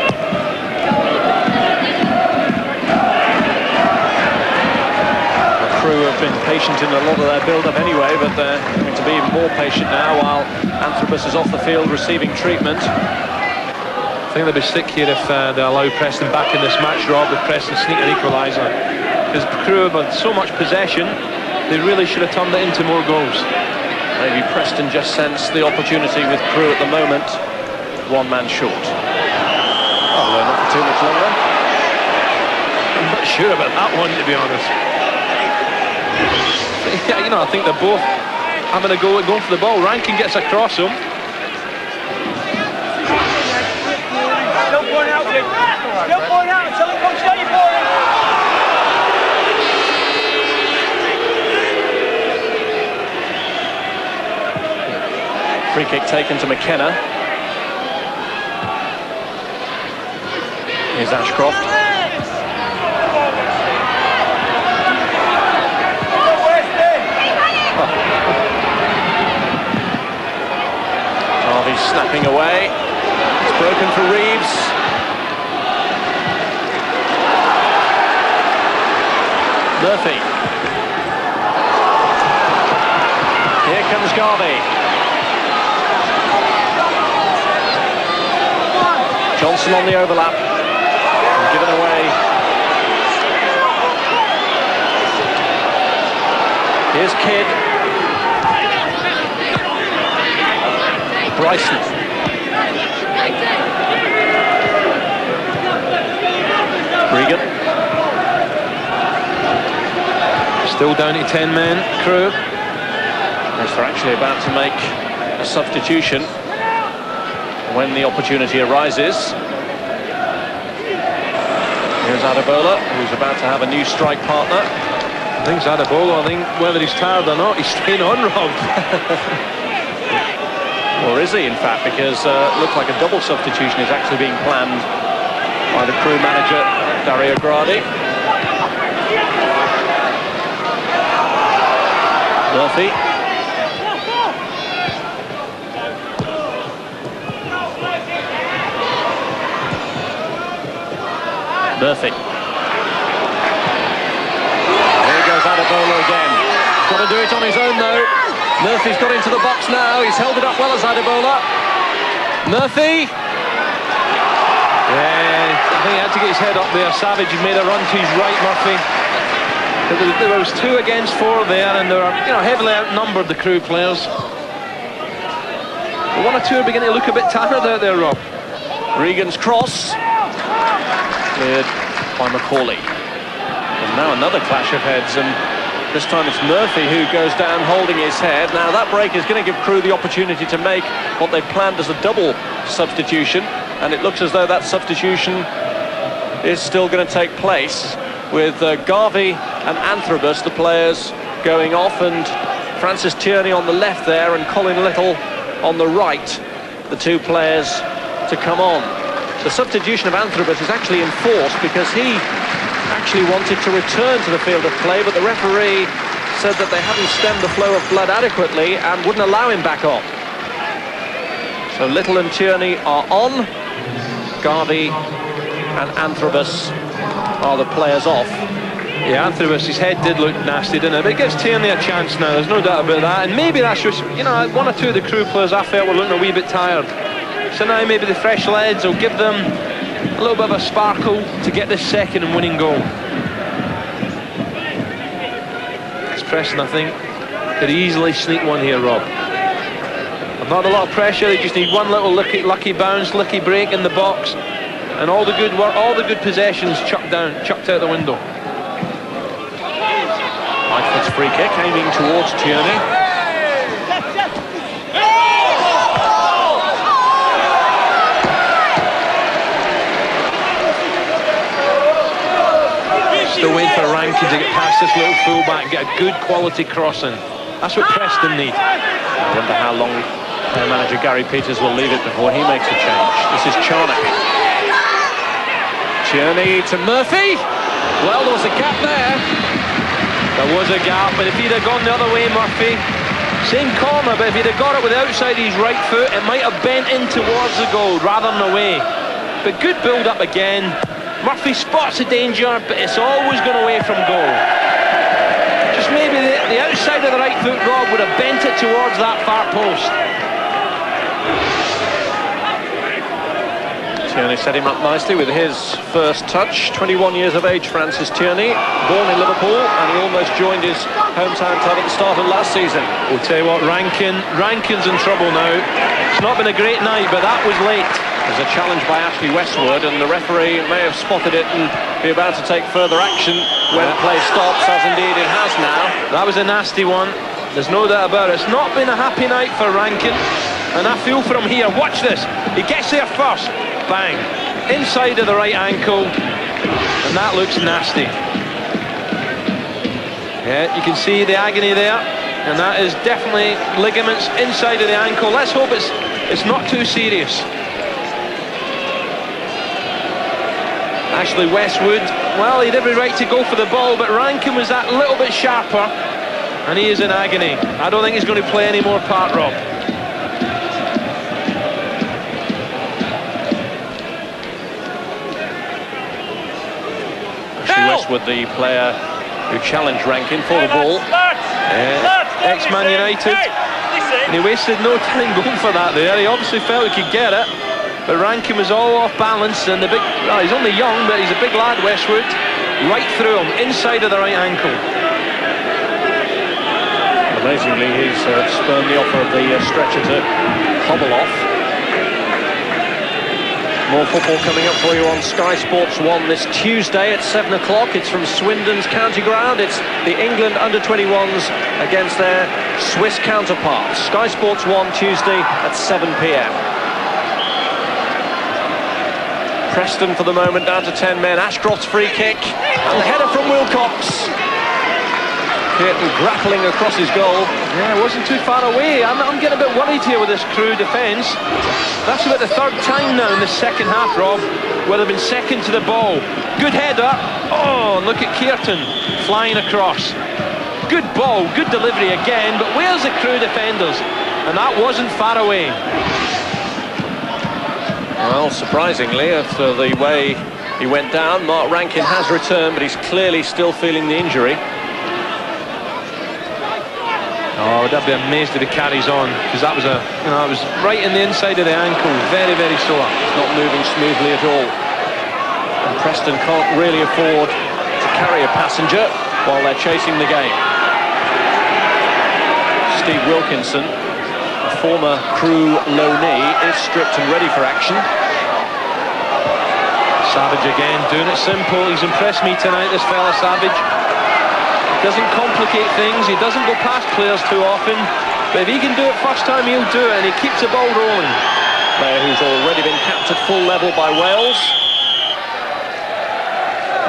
Crewe have been patient in a lot of their build-up anyway, but they're going to be even more patient now while Antrobus is off the field receiving treatment. I think they'll be sick here if they allow Preston back in this match, Rob, with Preston sneaking an equaliser. Because Crewe have had so much possession, they really should have turned it into more goals. Maybe Preston just sense the opportunity with Crewe at the moment. One man short. Oh, not for too much longer. I'm not sure about that one, to be honest. Yeah, you know, I think they're both having a go at going for the ball. Rankin gets across him. Don't point out, Vic. Don't point out until it comes down your ball. Free kick taken to McKenna. Here's Ashcroft. Harvey's snapping away. It's broken for Reeves. Murphy. Here comes Garvey. Johnson on the overlap. Given away. Here's Kidd. Bryson. Regan. Still down to 10 men, Crewe. Yes, they're actually about to make a substitution when the opportunity arises. Here's Adebola, who's about to have a new strike partner. I think it's Adebola. I think whether he's tired or not, he's staying on, Rob. Or is he, in fact, because it looks like a double substitution is actually being planned by the Crewe manager, Dario Gradi. Murphy. Murphy. Here goes Adebola again. Got to do it on his own, though. Murphy's got into the box now. He's held it up well as Adebola. Murphy. Yeah, I think he had to get his head up there. Savage made a run to his right, Murphy. There was 2 against 4 there, and they were, heavily outnumbered, the Crewe players. But 1 or 2 are beginning to look a bit tired out there, Rob. Regan's cross. Cleared by Macaulay. And now another clash of heads, and this time it's Murphy who goes down holding his head. Now that break is going to give Crewe the opportunity to make what they planned as a double substitution, and it looks as though that substitution is still going to take place, with Garvey and Anthrobus, the players, going off, and Francis Tierney on the left there and Colin Little on the right, the 2 players to come on. The substitution of Anthrobus is actually enforced because he actually wanted to return to the field of play, but the referee said that they hadn't stemmed the flow of blood adequately and wouldn't allow him back on. So Little and Tierney are on. Garvey and Anthrobus are the players off. Yeah, Anthrobus, his head did look nasty, didn't it? But it gives Tierney a chance now, there's no doubt about that. And maybe that's just, 1 or 2 of the Crewe players I felt were looking a wee bit tired. So now maybe the fresh legs will give them a little bit of a sparkle to get this second and winning goal. It's Preston, I think, could easily sneak one here, Rob. Not a lot of pressure, they just need one little lucky bounce, lucky break in the box, and all the good work, all the good possessions chucked out the window. Lightfoot's free kick aiming towards Tierney. Still waiting for Rankin to get past this little fullback and get a good quality crossing. That's what Preston need. I wonder how long manager Gary Peters will leave it before he makes a change. This is Charnock. Tierney to Murphy. Well, there was a gap there. There was a gap, but if he'd have gone the other way, Murphy, same corner, but if he'd have got it with the outside of his right foot, it might have bent in towards the goal rather than away. But good build-up again. Murphy spots the danger, but it's always gone away from goal. Just maybe the outside of the right foot, Rob, would have bent it towards that far post. Tierney set him up nicely with his first touch. 21 years of age, Francis Tierney, born in Liverpool, and he almost joined his hometown club at the start of last season. We'll tell you what, Rankin's in trouble now. It's not been a great night, but that was late. There's a challenge by Ashley Westwood, and the referee may have spotted it and be about to take further action when play stops, as indeed it has now. That was a nasty one, there's no doubt about it. It's not been a happy night for Rankin, and I feel for him here. Watch this, he gets there first, bang, inside of the right ankle, and that looks nasty. Yeah, you can see the agony there, and that is definitely ligaments inside of the ankle. Let's hope it's not too serious. Ashley Westwood, well, he had every right to go for the ball, but Rankin was that little bit sharper, and he is in agony. I don't think he's going to play any more part, Rob. Ashley Westwood, the player who challenged Rankin for the ball. Ex-Man United, and he wasted no time going for that there. He obviously felt he could get it, but Rankin was all off balance, and he's only young, but he's a big lad, Westwood, right through him, inside of the right ankle. Amazingly, he's spurned the offer of the stretcher to hobble off. More football coming up for you on Sky Sports 1 this Tuesday at 7 o'clock. It's from Swindon's County Ground. It's the England under-21s against their Swiss counterparts. Sky Sports 1 Tuesday at 7 p.m. Preston for the moment down to 10 men. Ashcroft's free kick and the header from Wilcox. Curtin grappling across his goal. Yeah, it wasn't too far away. I'm getting a bit worried here with this Crewe defence. That's about the third time now in the second half, Rob, where they've been second to the ball. Good header. Oh, look at Curtin flying across. Good ball, good delivery again, but where's the Crewe defenders? And that wasn't far away. Well, surprisingly, after the way he went down, Mark Rankin has returned, but he's clearly still feeling the injury. Oh, I'd be amazed if he carries on, because that was it was right in the inside of the ankle, very, very sore. It's not moving smoothly at all. And Preston can't really afford to carry a passenger. while they're chasing the game. Steve Wilkinson, a former Crewe loanee, is stripped and ready for action. Savage again, doing it simple. He's impressed me tonight, this fella Savage. Doesn't complicate things, he doesn't go past players too often, but if he can do it first time, he'll do it, and he keeps the ball rolling. Player who's already been capped at full level by Wales.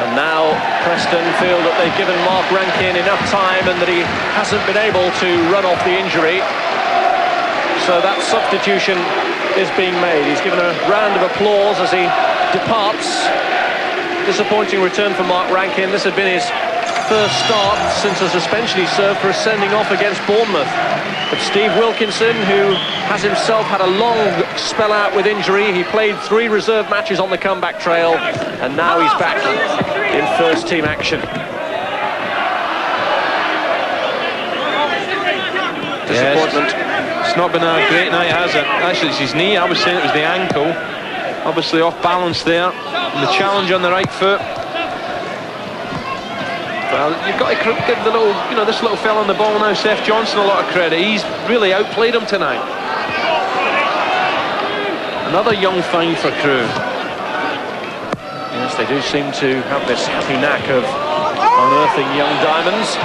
And now Preston feel that they've given Mark Rankin enough time and that he hasn't been able to run off the injury. So that substitution is being made. He's given a round of applause as he departs. Disappointing return for Mark Rankin. This had been his first start since the suspension he served for sending off against Bournemouth. But Steve Wilkinson, who has himself had a long spell out with injury, he played 3 reserve matches on the comeback trail, and now he's back in first team action. Disappointment. Yes. It's not been a great night, has it? Actually, it's his knee. I was saying it was the ankle. Obviously off balance there. And the challenge on the right foot. Well, you've got to give the little, this little fella on the ball now, Seth Johnson, a lot of credit. He's really outplayed him tonight. Another young find for Crewe. Yes, they do seem to have this happy knack of unearthing young diamonds.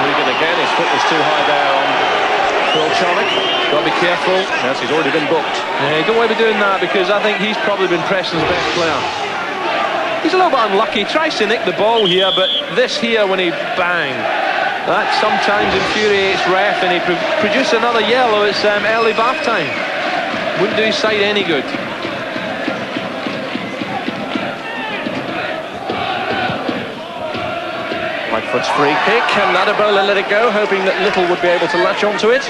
Regan again, his foot was too high there on Phil Charnock. Got to be careful. Yes, he's already been booked. Yeah, you don't want to be doing that, because I think he's probably been Preston's best player. He's a little bit unlucky. He tries to nick the ball here, but this here, when he bang, that sometimes infuriates ref, and he produces another yellow. It's early bath time. Wouldn't do his side any good. Lightfoot's free kick, and Adebola let it go, hoping that Little would be able to latch onto it.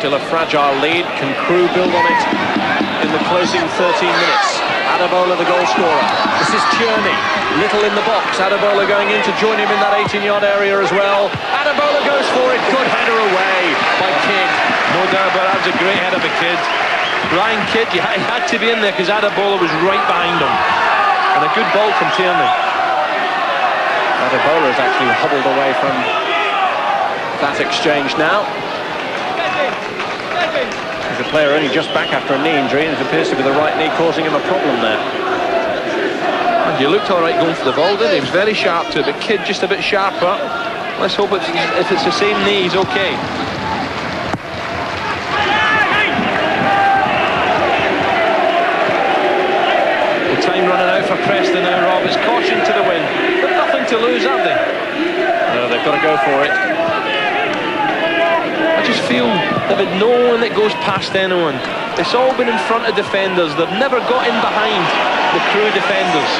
Still a fragile lead. Can Crewe build on it in the closing 13 minutes? Adebola, the goal scorer. This is Tierney. Little in the box. Adebola going in to join him in that 18-yard area as well. Adebola goes for it. Good header away by Kidd. No doubt about that. That was a great header by Kidd. Ryan Kidd, he had to be in there because Adebola was right behind him. And a good ball from Tierney. Adebola has actually hobbled away from that exchange now. He's a player only just back after a knee injury, and it appears to be the right knee causing him a problem there. And he looked all right going for the ball, didn't he? He was very sharp to it, but Kidd just a bit sharper. Let's hope if it's the same knee, he's okay. The time running out for Preston now, Rob. It's caution to the wind. But nothing to lose, have they? No, they've got to go for it. I just feel they've had no one that goes past anyone. It's all been in front of defenders. They've never got in behind the Crewe defenders.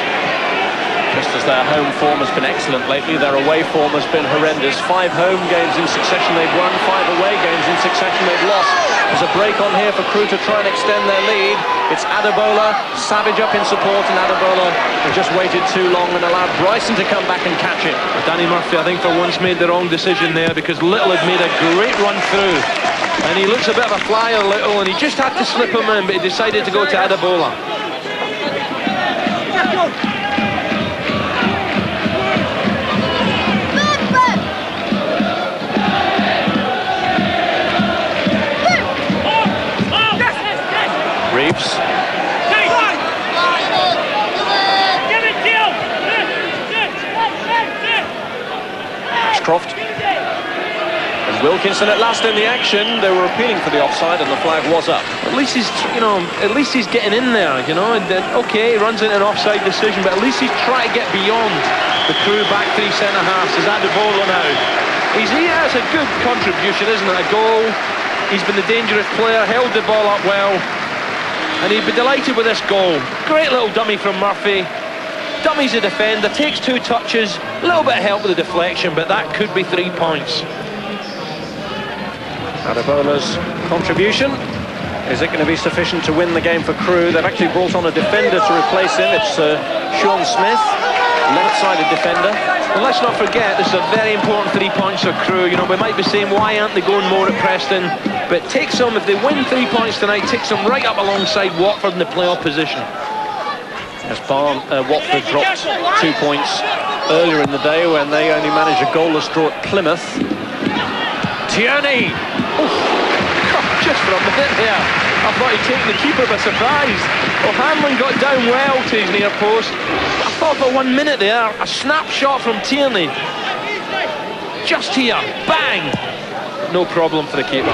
Just as their home form has been excellent lately, their away form has been horrendous. 5 home games in succession they've won, 5 away games in succession they've lost. There's a break on here for Crewe to try and extend their lead. It's Adebola, Savage up in support, and Adebola has just waited too long and allowed Bryson to come back and catch it. Danny Murphy, I think, for once made the wrong decision there, because Little had made a great run through. And he looks a bit of a flyer, Little, and he just had to slip him in, but he decided to go to Adebola. Reeves. Ashcroft. And Wilkinson at last in the action. They were appealing for the offside, and the flag was up. At least he's, at least he's getting in there, Okay, he runs into an offside decision, but at least he's trying to get beyond the Crewe back 3 centre-halves. There's Adebola now. He has a good contribution, isn't it? A goal. He's been the dangerous player, held the ball up well. And he'd be delighted with this goal. Great little dummy from Murphy. Dummy's a defender, takes 2 touches, a little bit of help with the deflection, but that could be 3 points. Adebola's contribution. Is it going to be sufficient to win the game for Crewe? They've actually brought on a defender to replace him. It's Sean Smith. left-sided defender. And let's not forget, this is a very important 3 points for Crewe. You know, we might be saying, why aren't they going more at Preston? But takes them, if they win 3 points tonight, takes them right up alongside Watford in the playoff position. As Watford dropped 2 points earlier in the day when they only managed a goalless draw at Plymouth. Tierney! Just for a minute there, I thought he'd taken the keeper by surprise. O'Hanlon got down well to his near post. I thought for 1 minute there, a snapshot from Tierney. Just here, bang! No problem for the keeper.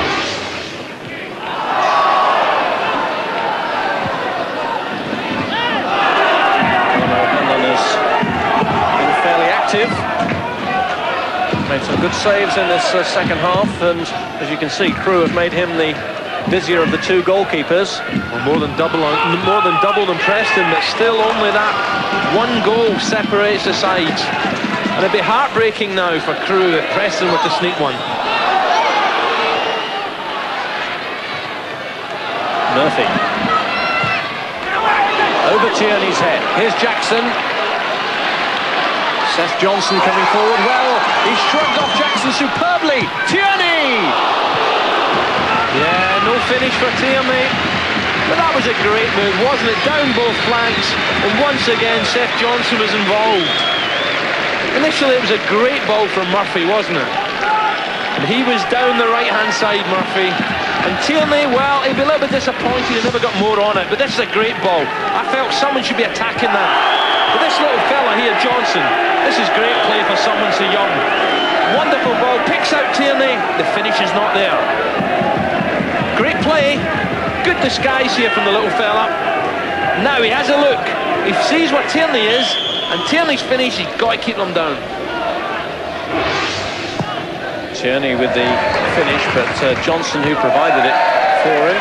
O'Hanlon has been fairly active. Made some good saves in this second half, and as you can see, Crewe have made him the busier of the two goalkeepers. Well, more than double than Preston, but still only that one goal separates the sides. And it'd be heartbreaking now for Crewe if Preston were to sneak one. Murphy. Over Tierney's head. Here's Jackson. Seth Johnson coming forward well. He shrugged off Jackson superbly. Tierney! Yeah, no finish for Tierney. But that was a great move, wasn't it? Down both flanks, and once again Seth Johnson was involved. Initially it was a great ball from Murphy, wasn't it? And he was down the right-hand side, Murphy. And Tierney, well, he'd be a little bit disappointed he never got more on it, but this is a great ball. I felt someone should be attacking that. But this little fella here, Johnson, this is great play for someone so young. Wonderful ball, picks out Tierney, the finish is not there. Great play, good disguise here from the little fella. Now he has a look, he sees what Tierney is, and Tierney's finish, he's got to keep them down. Tierney with the finish, but Johnson, who provided it for him,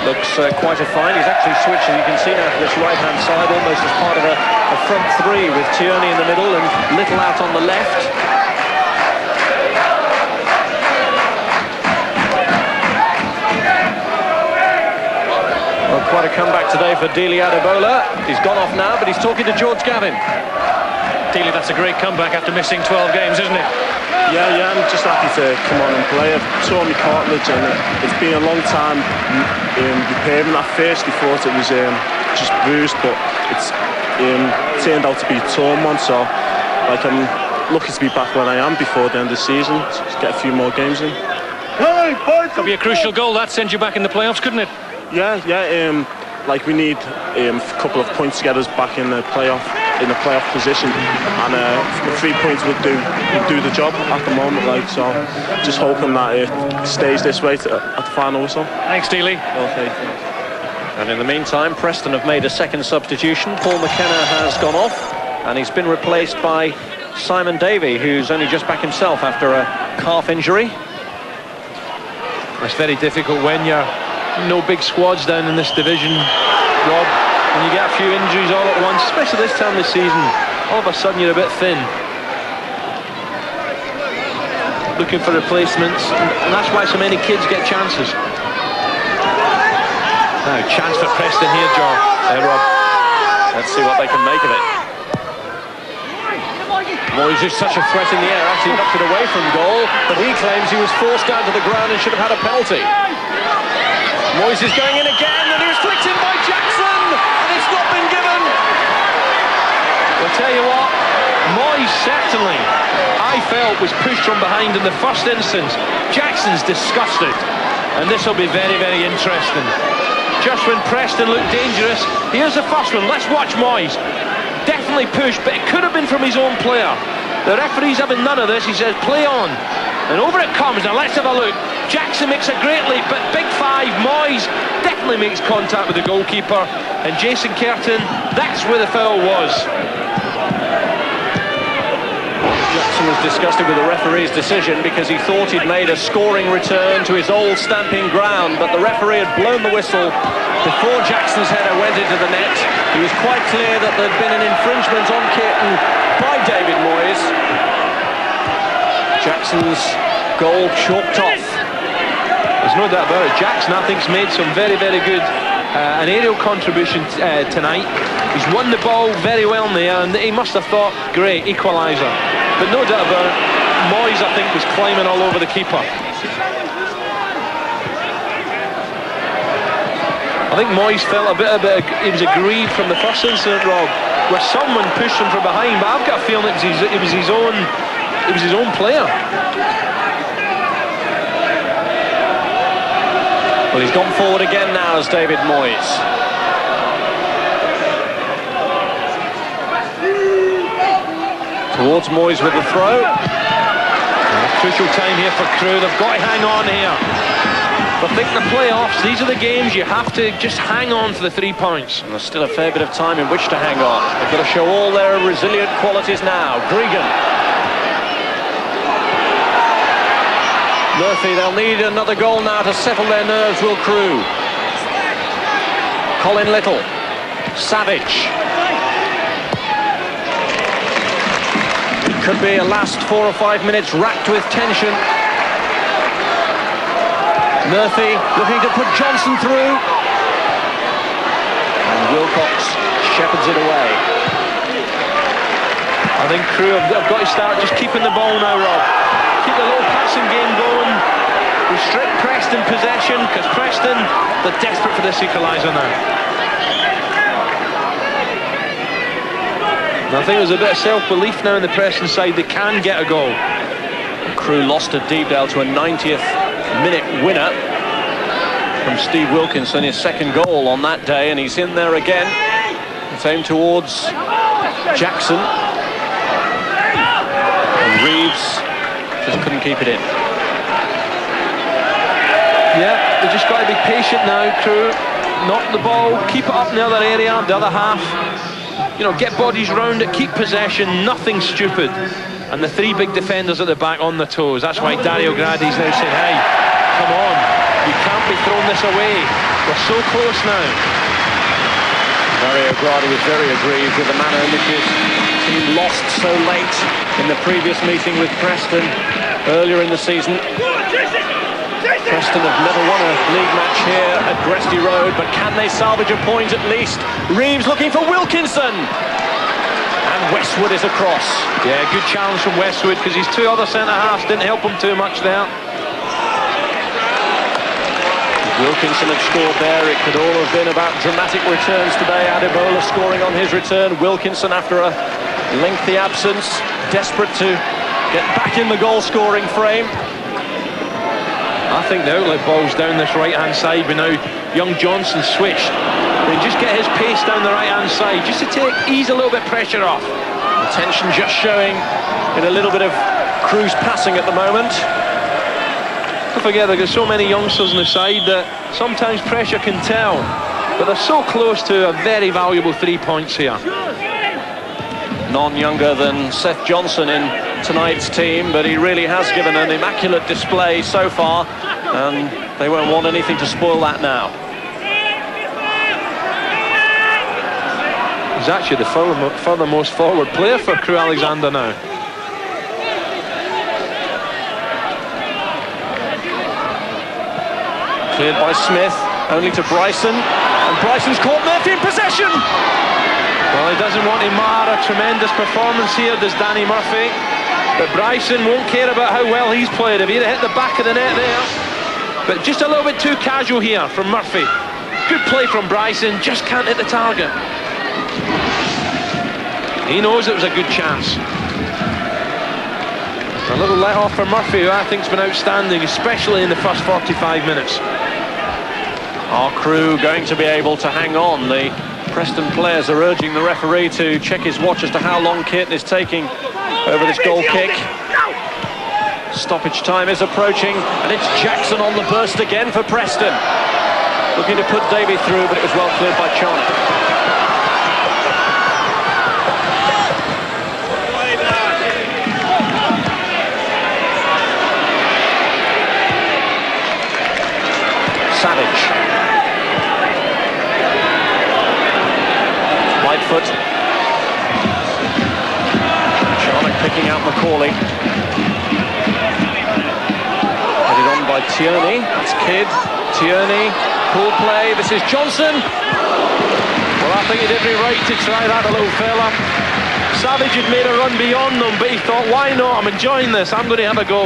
looks quite a find. He's actually switched, as you can see now, to this right-hand side, almost as part of a front three, with Tierney in the middle and Little out on the left. Well, quite a comeback today for Dele Adebola. He's gone off now, but he's talking to George Gavin. Dele, that's a great comeback after missing 12 games, isn't it? Yeah, I'm just happy to come on and play. I've torn my cartilage and it's been a long time repairing. At first I thought it was just bruised, but it's turned out to be a torn one, so like I'm lucky to be back where I am before the end of the season, to get a few more games in. Could be a crucial goal, that sends you back in the playoffs, couldn't it? Yeah, like we need a couple of points to get us back in the playoff position, and 3 points would do the job at the moment, like, so just hoping that it stays this way at the final whistle. Thanks, Dele. Okay. And in the meantime, Preston have made a second substitution. Paul McKenna has gone off, and he's been replaced by Simon Davey, who's only just back himself after a calf injury. It's very difficult when you're no big squads down in this division, Rob. When you get a few injuries all at once, especially this time of the season, all of a sudden you're a bit thin. Looking for replacements, and that's why so many kids get chances. Now, chance for Preston here, John. Rob. Let's see what they can make of it. Moyes is such a threat in the air, actually knocked it away from goal, but he claims he was forced down to the ground and should have had a penalty. Moyes is going in again, and he was flicked in by Jackson, and it's not been given. I'll tell you what, Moyes certainly, I felt, was pushed from behind in the first instance. Jackson's disgusted, and this will be very, very interesting. Just when Preston looked dangerous, here's the first one. Let's watch Moyes. Definitely pushed, but it could have been from his own player. The referee's having none of this. He says, play on. And over it comes. Now let's have a look. Jackson makes a great leap, but big five, Moyes definitely makes contact with the goalkeeper. And Jason Curtin, that's where the foul was. Jackson was disgusted with the referee's decision because he thought he'd made a scoring return to his old stamping ground, but the referee had blown the whistle before Jackson's header went into the net. He was quite clear that there'd been an infringement on Curtin by David Moyes. Jackson's goal chalked off. There's no doubt about it. Jackson, I think, has made some very, very good an aerial contribution tonight. He's won the ball very well in there, and he must have thought, great, equaliser. But no doubt about it, Moyes, I think, was climbing all over the keeper. I think Moyes felt a bit he was aggrieved from the first incident, Rob, where someone pushed him from behind, but I've got a feeling it was his own player. Well, he's gone forward again now as David Moyes. Towards Moyes with the throw. Crucial time here for Crewe. They've got to hang on here. But I think the playoffs, these are the games you have to just hang on for the 3 points. And there's still a fair bit of time in which to hang on. They've got to show all their resilient qualities now. Gregan. Murphy, they'll need another goal now to settle their nerves, will Crewe. Colin Little. Savage. It could be a last 4 or 5 minutes racked with tension. Murphy looking to put Johnson through. And Wilcox shepherds it away. I think Crewe have got to start just keeping the ball now, Rob. Keep the little passing game going. Restrict Preston possession, because Preston, they're desperate for this equaliser now. And I think there's a bit of self-belief now in the Preston side. They can get a goal. Crewe lost to Deepdale to a 90th minute winner from Steve Wilkinson, his second goal on that day, and he's in there again. Same towards Jackson. And Reeves just couldn't keep it in. Yeah, they've just got to be patient now, Crewe. Knock the ball, keep it up in the other area, the other half. You know, get bodies round it, keep possession, nothing stupid. And the 3 big defenders at the back on their toes. That's why Dario Gradi's now saying, hey, come on, you can't be throwing this away. We're so close now. Dario Gradi was very aggrieved with the manner in which his team lost so late in the previous meeting with Preston earlier in the season. Preston have never won a league match here at Gresty Road, but can they salvage a point at least? Reeves looking for Wilkinson. And Westwood is across. Yeah, good challenge from Westwood, because his 2 other centre-halves didn't help him too much there. Wilkinson had scored there. It could all have been about dramatic returns today. Adebola scoring on his return. Wilkinson, after a lengthy absence, desperate to get back in the goal-scoring frame. I think the outlet ball's down this right-hand side, but now young Johnson switched. They just get his pace down the right-hand side, just to ease a little bit pressure off. The tension just showing in a little bit of Crewe's passing at the moment. Don't forget, they've got so many youngsters on the side that sometimes pressure can tell, but they're so close to a very valuable 3 points here. None younger than Seth Johnson in tonight's team, but he really has given an immaculate display so far, and they won't want anything to spoil that now. He's actually the furthermost forward player for Crewe Alexandra now. Cleared by Smith, only to Bryson, and Bryson's caught Murphy in possession. Well, he doesn't want to mar a tremendous performance here, does Danny Murphy. But Bryson won't care about how well he's played. If he'd hit the back of the net there. But just a little bit too casual here from Murphy. Good play from Bryson, just can't hit the target. He knows it was a good chance. A little let off for Murphy, who I think's been outstanding, especially in the first 45 minutes. Are Crewe going to be able to hang on? The Preston players are urging the referee to check his watch as to how long Kearton is taking over this goal kick. Stoppage time is approaching, and it's Jackson on the burst again for Preston. Looking to put Davey through, but it was well cleared by Charnock. Savage. Lightfoot. Charnock picking out Macaulay. Headed on by Tierney. That's Kidd. Tierney, full play, this is Johnson. Well, I think he did every right to try that, the little fella. Savage had made a run beyond them, but he thought, why not? I'm enjoying this, I'm going to have a go.